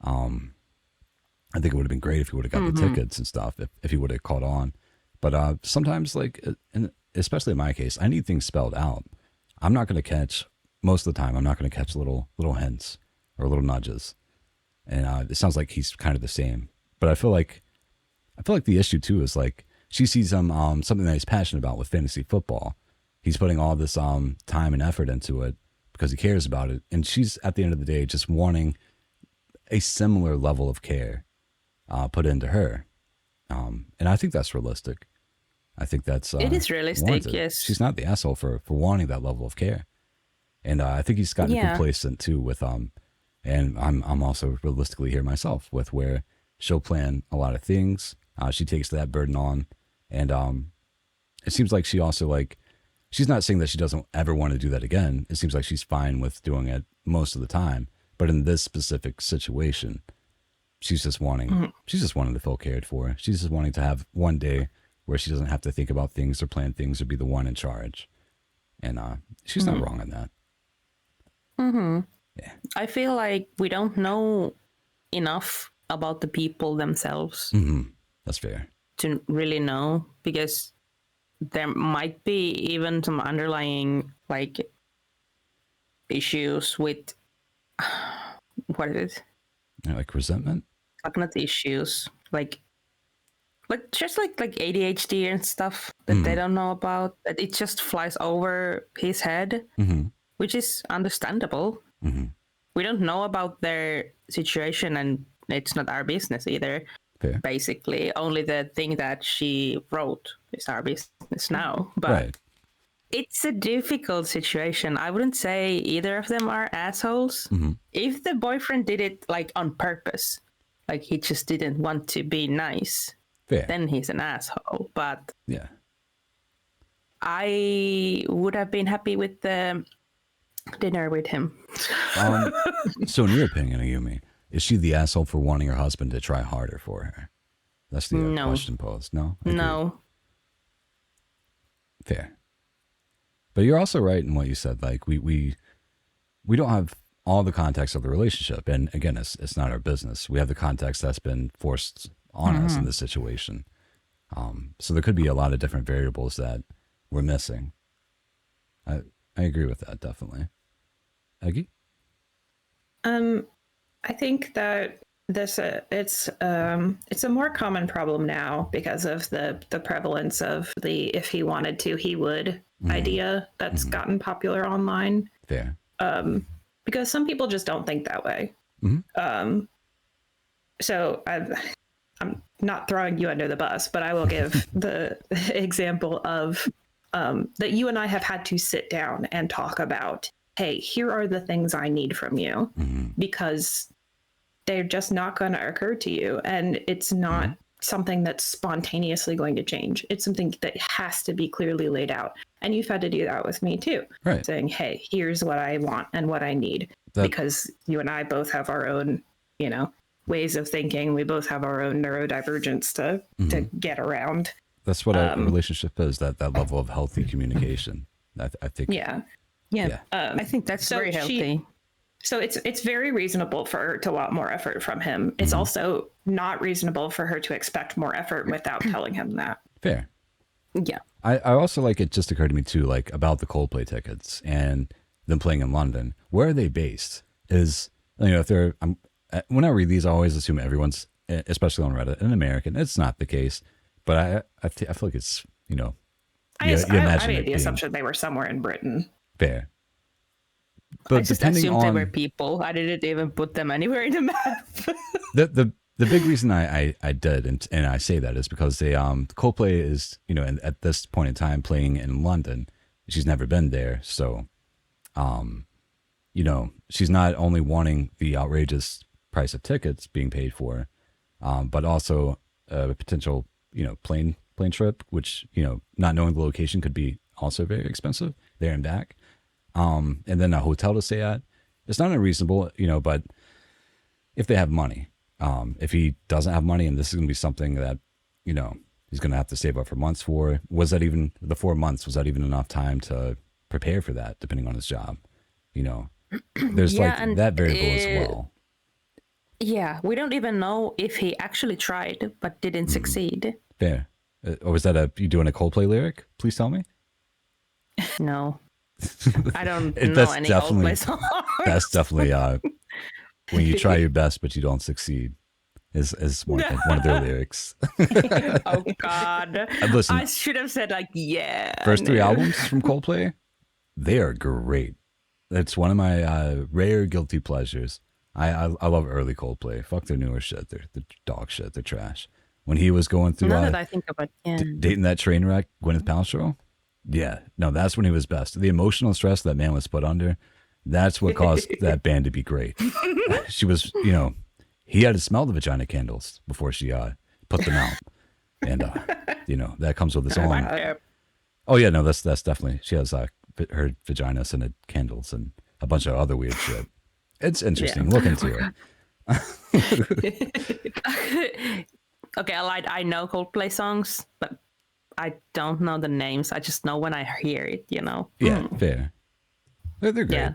I think it would have been great if he would have got the tickets and stuff, if he would have caught on. But sometimes, like, especially in my case, I need things spelled out. I'm not going to catch, most of the time, I'm not going to catch little hints or little nudges. And it sounds like he's kind of the same. But I feel like the issue too is like she sees him something that he's passionate about with fantasy football. He's putting all this time and effort into it because he cares about it, and she's at the end of the day just wanting a similar level of care put into her. And I think that's realistic. I think that's it is realistic. warranted. Yes, She's not the asshole for wanting that level of care, and I think he's gotten complacent too with and I'm also realistically here myself with where she'll plan a lot of things. She takes that burden on, and it seems like she also like she's not saying that she doesn't ever want to do that again. It seems like she's fine with doing it most of the time, but in this specific situation, she's just wanting to feel cared for. She's just wanting to have one day where she doesn't have to think about things or plan things or be the one in charge. And she's not wrong on that. Mm-hmm. Yeah. I feel like we don't know enough about the people themselves That's fair. to really know, because there might be even some underlying like issues with what is it? Like resentment? Like not issues, like just like ADHD and stuff that they don't know about, that it just flies over his head, which is understandable. We don't know about their situation, and it's not our business either. Fair. Basically, only the thing that she wrote is our business now. But Right. it's a difficult situation. I wouldn't say either of them are assholes. If the boyfriend did it like on purpose, like he just didn't want to be nice, Fair. then he's an asshole. But Yeah. I would have been happy with the dinner with him. So in your opinion, Ayumi, is she the asshole for wanting her husband to try harder for her? That's the No. question posed. No? I agree. No. Fair. But you're also right in what you said. Like we don't have all the context of the relationship. And again, it's not our business. We have the context that's been forced on us in this situation. So there could be a lot of different variables that we're missing. I agree with that, definitely. Aggie? I think that it's a more common problem now because of the prevalence of the if he wanted to he would idea that's gotten popular online. Fair. Because some people just don't think that way. So I'm not throwing you under the bus, but I will give the example of that you and I have had to sit down and talk about, hey, here are the things I need from you, because they're just not going to occur to you. And it's not something that's spontaneously going to change. It's something that has to be clearly laid out. And you've had to do that with me too. Right. Saying, hey, here's what I want and what I need. Because you and I both have our own, ways of thinking. We both have our own neurodivergence to get around. That's what a relationship is, that level of healthy communication. I think. Yeah. I think that's so very healthy. So it's very reasonable for her to want more effort from him. It's also not reasonable for her to expect more effort without telling him that. Fair. Yeah. I also like, it just occurred to me too, like about the Coldplay tickets and them playing in London. Where are they based? Is, if they're, when I read these, I always assume everyone's, especially on Reddit, an American. It's not the case, but I feel like it's, I imagine made it the being assumption they were somewhere in Britain. fair. I But just depending assumed they on were people. I didn't even put them anywhere in the map. the big reason I did, and I say that is because they Coldplay is, at this point in time playing in London. She's never been there, so she's not only wanting the outrageous price of tickets being paid for, but also a potential plane trip, which not knowing the location could be also very expensive there and back, and then a hotel to stay at. It's not unreasonable, but if they have money. If he doesn't have money and this is going to be something that, he's going to have to save up for months for, was that even, the 4 months, was that even enough time to prepare for that, depending on his job? There's that variable as well. Yeah, we don't even know if he actually tried but didn't succeed. Fair. Or was that you doing a Coldplay lyric? Please tell me. No. I don't know That's any definitely- Coldplay songs. That's definitely when you try your best but you don't succeed is one of their lyrics. Oh God. Listen, I should have said like, yeah. first three no. albums from Coldplay, they are great. It's one of my rare guilty pleasures. I love early Coldplay. Fuck their newer shit. They're dog shit. They're trash. When he was going through Now that I think about it, dating that train wreck, Gwyneth Paltrow, yeah, no, that's when he was best. The emotional stress that man was put under, that's what caused that band to be great. She was, he had to smell the vagina candles before she put them out, and that comes with its own. Oh yeah, no, that's definitely, she has her vagina scented candles and a bunch of other weird shit. It's interesting. Look into it. Okay, I lied. I know Coldplay songs, but I don't know the names. I just know when I hear it, Yeah, fair. They're great. Yeah.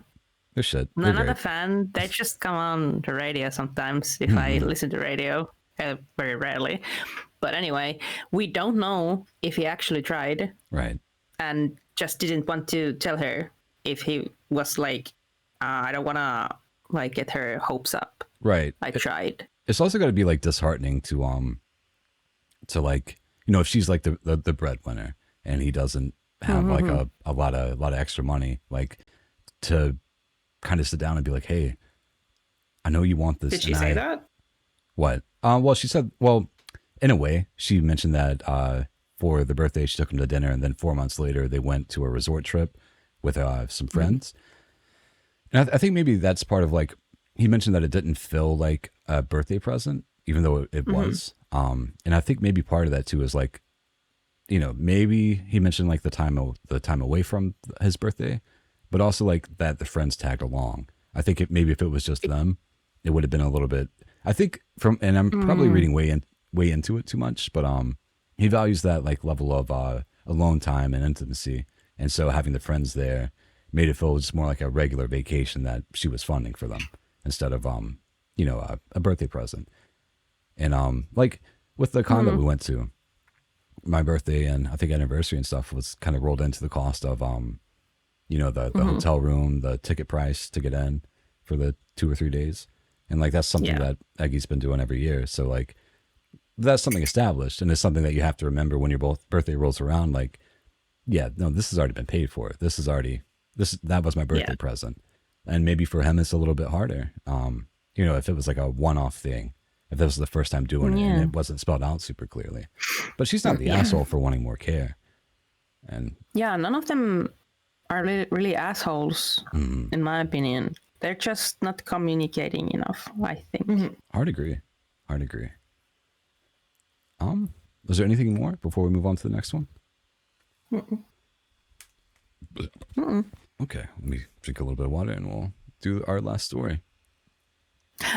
They're shit. I'm not a fan. They just come on the radio sometimes if I listen to radio, very rarely. But anyway, we don't know if he actually tried. Right. And just didn't want to tell her if he was like, I don't want to like get her hopes up. Right. I tried. It's also got to be like disheartening to like, if she's like the breadwinner and he doesn't have like a lot of extra money, like to kind of sit down and be like, hey, I know you want this. Did she say that? What? Well, she said, in a way, she mentioned that for the birthday, she took him to dinner, and then 4 months later, they went to a resort trip with some friends. And I think maybe that's part of like, he mentioned that it didn't feel like a birthday present, even though it was. And I think maybe part of that too is like, maybe he mentioned like the time away from his birthday, but also like that the friends tagged along. I think maybe if it was just them, it would have been a little bit. I think and I'm probably reading way into it too much, but he values that like level of alone time and intimacy, and so having the friends there made it feel just more like a regular vacation that she was funding for them instead of a birthday present. And like with the condo we went to, my birthday and I think anniversary and stuff was kind of rolled into the cost of the hotel room, the ticket price to get in for the 2 or 3 days. And like that's something that Eggy's been doing every year. So like that's something established, and it's something that you have to remember when your both birthday rolls around. Like, yeah, no, this has already been paid for. That was my birthday present. And maybe for him it's a little bit harder. If it was like a one-off thing, if this was the first time doing it and it wasn't spelled out super clearly. But she's not the asshole for wanting more care. And none of them are really assholes, in my opinion. They're just not communicating enough, I think. Hard agree. Was there anything more before we move on to the next one? Okay, let me drink a little bit of water and we'll do our last story.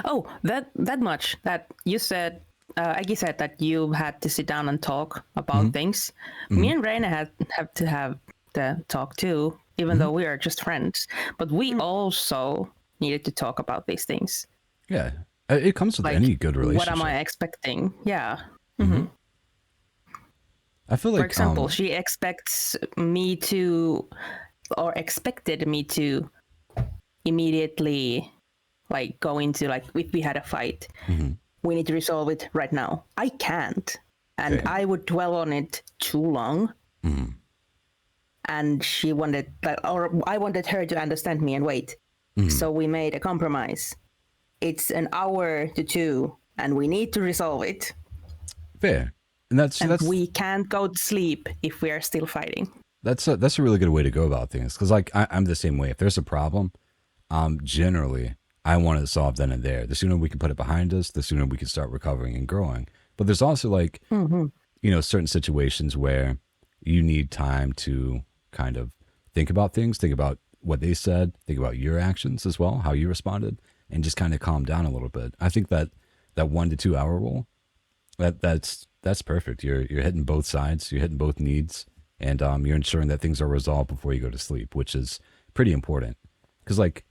Oh, that much that you said, Aggie said that you had to sit down and talk about things. Me and Raina have to have the talk too, even though we are just friends. But we also needed to talk about these things. Yeah, it comes with like, any good relationship. What am I expecting? Yeah. I feel like, for example, she expected me to immediately like go into like if we had a fight, we need to resolve it right now. I can't, and I would dwell on it too long. And she wanted, or I wanted her to understand me and wait. So we made a compromise. It's an hour to 2, and we need to resolve it. Fair. And that's we can't go to sleep if we are still fighting. That's a really good way to go about things, because like I'm the same way. If there's a problem, generally I want it solved then and there. The sooner we can put it behind us, the sooner we can start recovering and growing. But there's also like certain situations where you need time to kind of think about things, think about what they said, think about your actions as well, how you responded, and just kind of calm down a little bit. I think that 1 to 2 hour rule, that's perfect. You're hitting both sides, you're hitting both needs, and you're ensuring that things are resolved before you go to sleep, which is pretty important. Because like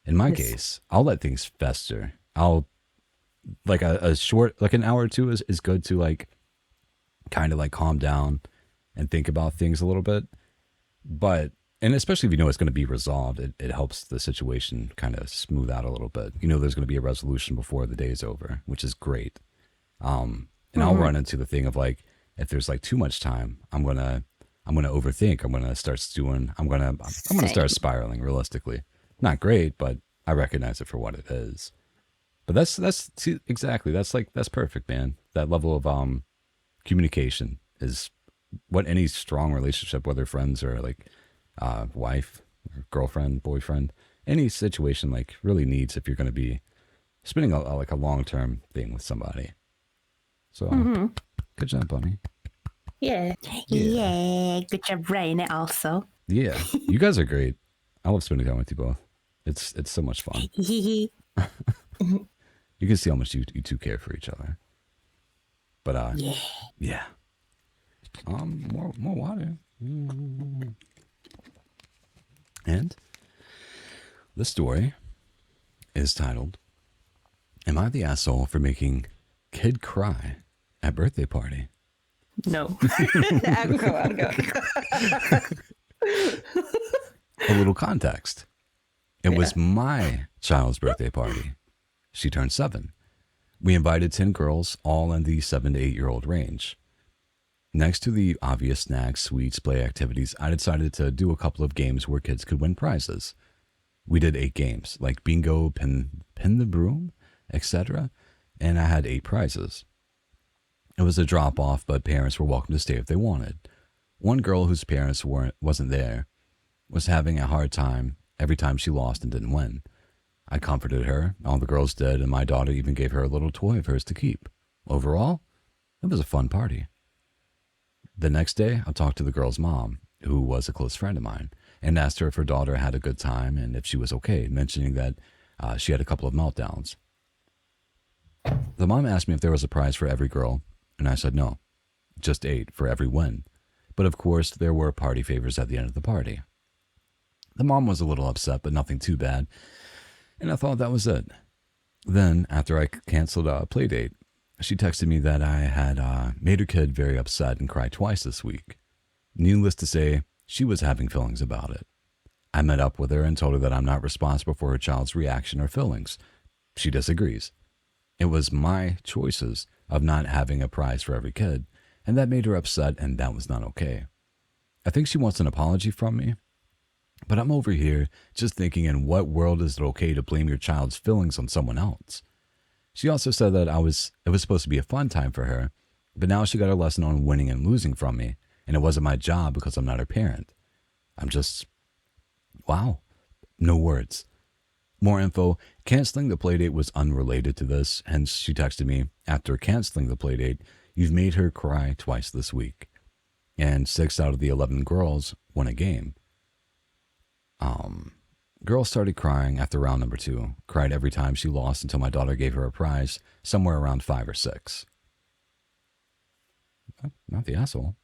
in my case, I'll let things fester. I'll like a short, like an hour or two is good to like kind of like calm down and think about things a little bit. But And especially if you know it's going to be resolved, it helps the situation kind of smooth out a little bit. You know, there's going to be a resolution before the day is over, which is great. And I'll run into the thing of like, if there's like too much time, I'm gonna overthink. I'm gonna start stewing. I'm gonna start spiraling. Realistically, not great, but I recognize it for what it is. But see, exactly. That's perfect, man. That level of communication is what any strong relationship, whether friends or like wife or girlfriend, boyfriend, any situation like really needs if you're going to be spending like a long-term thing with somebody. So good job, Bunny. Yeah. Good job, Raina, also. Yeah, you guys are great. I love spending time with you both. It's so much fun. You can see how much you two care for each other. But yeah. More water. And the story is titled, "Am I the asshole for making kid cry at birthday party?" No. Go on. A little context. It was my child's birthday party. She turned 7. We invited 10 girls, all in the 7 to 8-year-old range. Next to the obvious snacks, sweets, play activities, I decided to do a couple of games where kids could win prizes. We did 8 games, like bingo, pin the broom, etc., and I had 8 prizes. It was a drop-off, but parents were welcome to stay if they wanted. One girl whose parents wasn't there was having a hard time every time she lost and didn't win. I comforted her, all the girls did, and my daughter even gave her a little toy of hers to keep. Overall, it was a fun party. The next day, I talked to the girl's mom, who was a close friend of mine, and asked her if her daughter had a good time and if she was okay, mentioning that she had a couple of meltdowns. The mom asked me if there was a prize for every girl, and I said no, just 8 for every win. But of course, there were party favors at the end of the party. The mom was a little upset, but nothing too bad, and I thought that was it. Then, after I canceled a play date, she texted me that I had made her kid very upset and cried twice this week. Needless to say, she was having feelings about it. I met up with her and told her that I'm not responsible for her child's reaction or feelings. She disagrees. It was my choices of not having a prize for every kid, and that made her upset, and that was not okay. I think she wants an apology from me, but I'm over here just thinking, in what world is it okay to blame your child's feelings on someone else? She also said that it was supposed to be a fun time for her, but now she got a lesson on winning and losing from me, and it wasn't my job because I'm not her parent. I'm just, wow, no words. More info, canceling the playdate was unrelated to this, hence she texted me, after canceling the playdate, you've made her cry twice this week. And 6 out of the 11 girls won a game. Girl started crying after round number 2, cried every time she lost until my daughter gave her a prize, somewhere around 5 or 6. Not the asshole.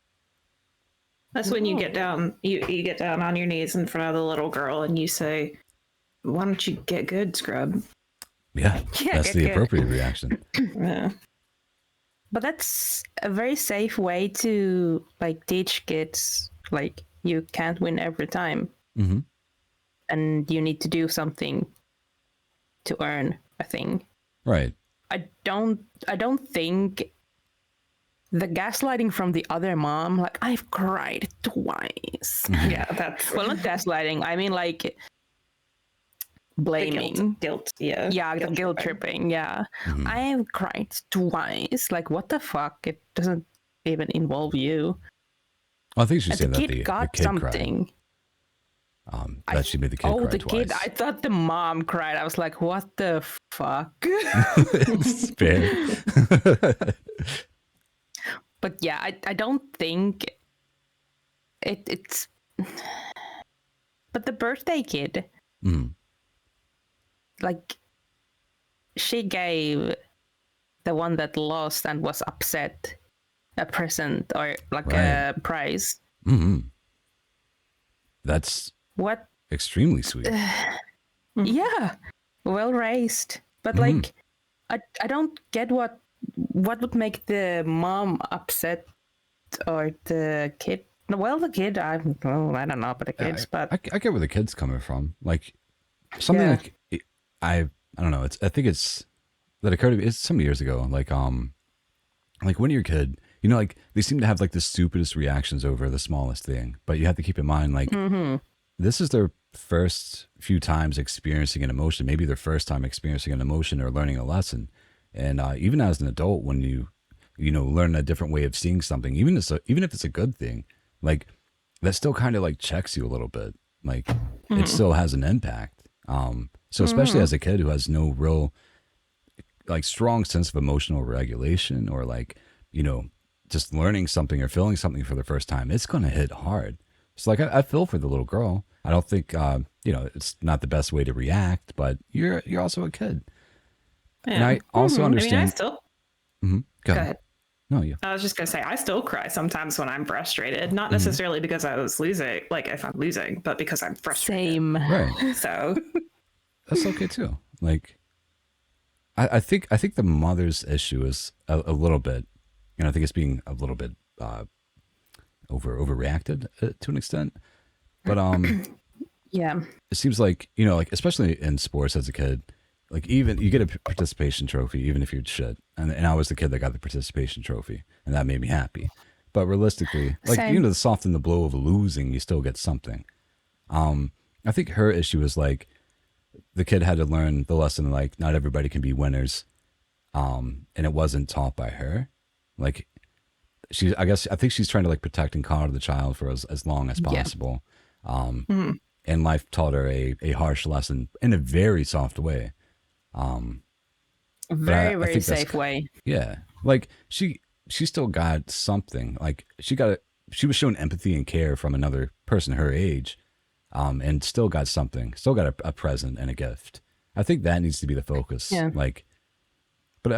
That's when you get down, you get down on your knees in front of the little girl and you say, "Why don't you get good, scrub?" Yeah, that's the appropriate reaction. Yeah. But that's a very safe way to like teach kids, like, you can't win every time. Mm-hmm. And you need to do something to earn a thing. Right. I don't think the gaslighting from the other mom, like, I've cried twice. Yeah, that's Well, not gaslighting. I mean, like, blaming. Guilt. Yeah. Yeah, guilt tripping. Yeah. Mm-hmm. I've cried twice. Like, what the fuck? It doesn't even involve you. Well, I think she And said the that kid the got kid something. cried. That she made the kid cry the twice. kid. I thought the mom cried. I was like, what the fuck? It's fair. But yeah, I don't think it's. But the birthday kid, like, she gave the one that lost and was upset a present or like a prize. Mm-hmm. That's What? extremely sweet. Yeah, well raised. But like, I don't get what would make the mom upset or the kid Well, the kid, I don't know about the kids, but I get where the kid's coming from. Like something Yeah. like I don't know. I think it's that occurred to me. It's some years ago. Like when you're a kid, you know, like they seem to have like the stupidest reactions over the smallest thing. But you have to keep in mind, like this is their first few times experiencing an emotion, maybe their first time experiencing an emotion or learning a lesson. And even as an adult, when you know learn a different way of seeing something, even if it's a good thing, like that still kind of like checks you a little bit. Like it still has an impact. So especially as a kid who has no real like strong sense of emotional regulation or like, you know, just learning something or feeling something for the first time, it's going to hit hard. So like I feel for the little girl. I don't think, you know, it's not the best way to react, but you're also a kid. Yeah. And I also I mean, I understand. still. Mhm. Go Go ahead. ahead. No, you. I was just gonna say I still cry sometimes when I'm frustrated. Not necessarily because I was losing, like if I'm losing, but because I'm frustrated. same. Right. So That's okay too. Like, I think the mother's issue is a little bit, and I think it's being a little bit overreacted to an extent. But Yeah. it seems like, you know, like especially in sports as a kid, like even you get a participation trophy even if you're shit, and I was the kid that got the participation trophy, and that made me happy. But realistically, like you Same. know, to soften the blow of losing, you still get something. I think her issue is like the kid had to learn the lesson like not everybody can be winners, and it wasn't taught by her. Like I think she's trying to like protect and coddle the child for as long as Yeah. possible. And life taught her a harsh lesson in a very soft way. Very, I very think that's safe way. Yeah, like she still got something. Like she was shown empathy and care from another person her age, and still got something. Still got a present and a gift. I think that needs to be the focus. Yeah. Like, but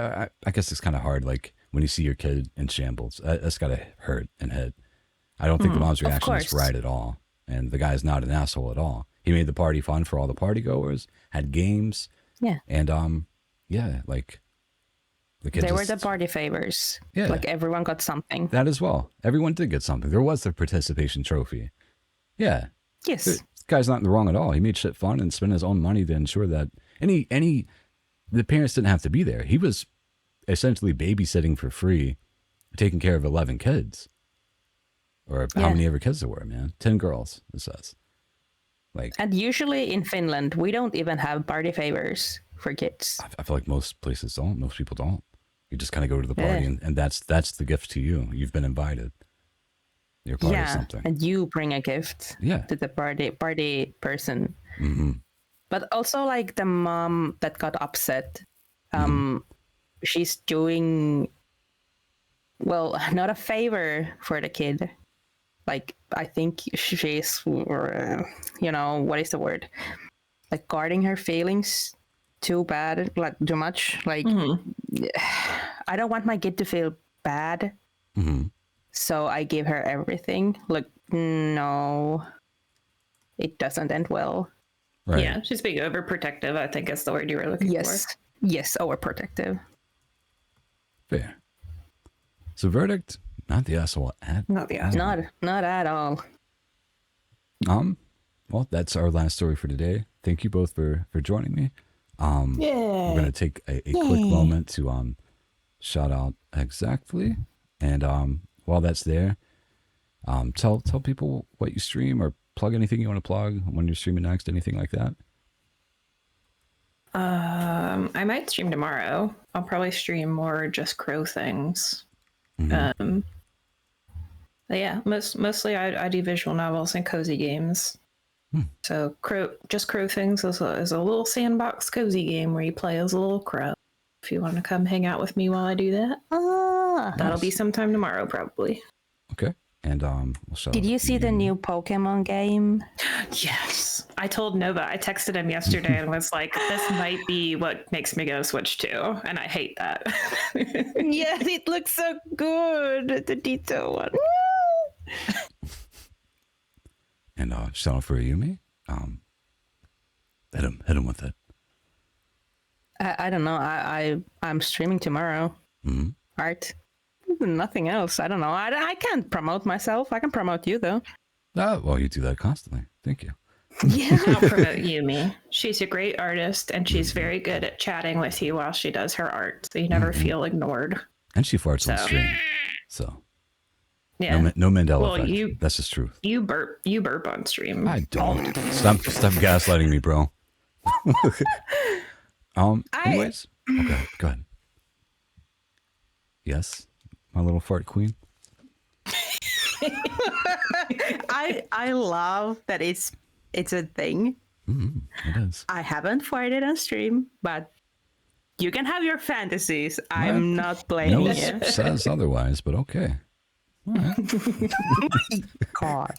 I guess it's kind of hard. Like when you see your kid in shambles, that's got to hurt and hit. I don't think the mom's reaction is course. right at all, and the guy's not an asshole at all. He made the party fun for all the party goers, had games, Yeah. and yeah, like the kid They were just- the party favors. Yeah. Like everyone got something. that as well. Everyone did get something. There was the participation trophy. Yeah, Yes. this guy's not in the wrong at all. He made shit fun and spent his own money to ensure that the parents didn't have to be there. He was essentially babysitting for free, taking care of 11 kids. Or how Yeah. many ever kids there were, man. 10 girls, it says. Like, And usually in Finland, we don't even have party favors for kids. I feel like most places don't. Most people don't. You just kind of go to the party, Yeah. and that's the gift to you. You've been invited. You're part of Yeah. something. And you bring a gift Yeah. to the party person. Mm-hmm. But also like the mom that got upset, she's doing, well, not a favor for the kid. Like, I think she's, you know, what is the word? Like guarding her feelings too bad, like too much. Like, I don't want my kid to feel bad. Mm-hmm. So I give her everything. Like, no, it doesn't end well. Right. yeah, she's being overprotective. I think is the word you were looking Yes. Yes, overprotective. Fair. So verdict, not the asshole at for. Not the asshole. Not at all. Well, that's our last story for today. Thank you both for joining me. We're gonna take a quick moment to shout out exactly, and while that's there, tell people what you stream or plug anything you want to plug when you're streaming next, anything like that. I might stream tomorrow. I'll probably stream more just crow things. But yeah, mostly I do visual novels and cozy games. So crow things is a little sandbox cozy game where you play as a little crow. If you want to come hang out with me while I do that, that'll be sometime tomorrow probably. Okay. And we'll shout Did out you see the new Pokemon game? Yes, I told Nova. I texted him yesterday and was like, "This might be what makes me go Switch 2," and I hate that. Yes, it looks so good. The detail one. And shout out for Yumi. Hit him with it. I don't know. I'm streaming tomorrow. Art. Nothing else. I don't know. I can't promote myself. I can promote you though. Well, you do that constantly. Thank you. Yeah. I'll promote Yumi. She's a great artist, and she's very good at chatting with you while she does her art, so you never feel ignored. And she farts on So- stream. So Yeah. no Mandela Well, effect. That's just truth. You burp on stream. I don't. Stop gaslighting me, bro. Anyways. Okay, go ahead. Yes, my little fart queen. I love that it's a thing. It is. I haven't farted on stream, but you can have your fantasies. I'm not blaming No you. says otherwise, but okay. All right. God.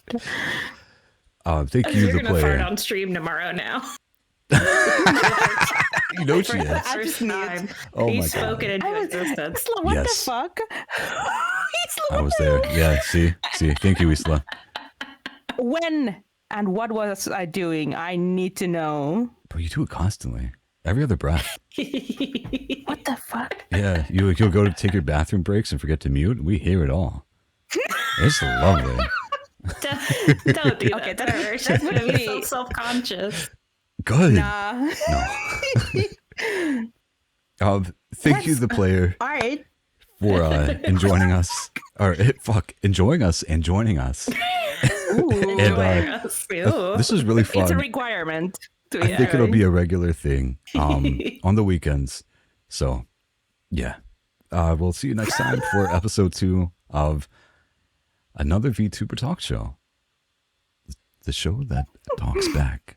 Thank you, You're the gonna fart player. on stream tomorrow now. You know she is. I just need- time. Oh He's my God. spoken into existence. What Yes. the fuck? I was there. Yeah, see. Thank you, Isla. When and what was I doing? I need to know. But you do it constantly. Every other breath. What the fuck? Yeah, you'll go to take your bathroom breaks and forget to mute. We hear it all. It's lovely. Don't do Okay, that. that's She's gonna be so really- self-conscious. Good. Nah. No. Thank you, the player, All right. for enjoying us. Enjoying us and joining us. Ooh. And this is really It's a fun. requirement. I think it'll be a regular thing on the weekends. So, yeah. We'll see you next time for episode 2 of another VTuber Talk Show. The show that talks back.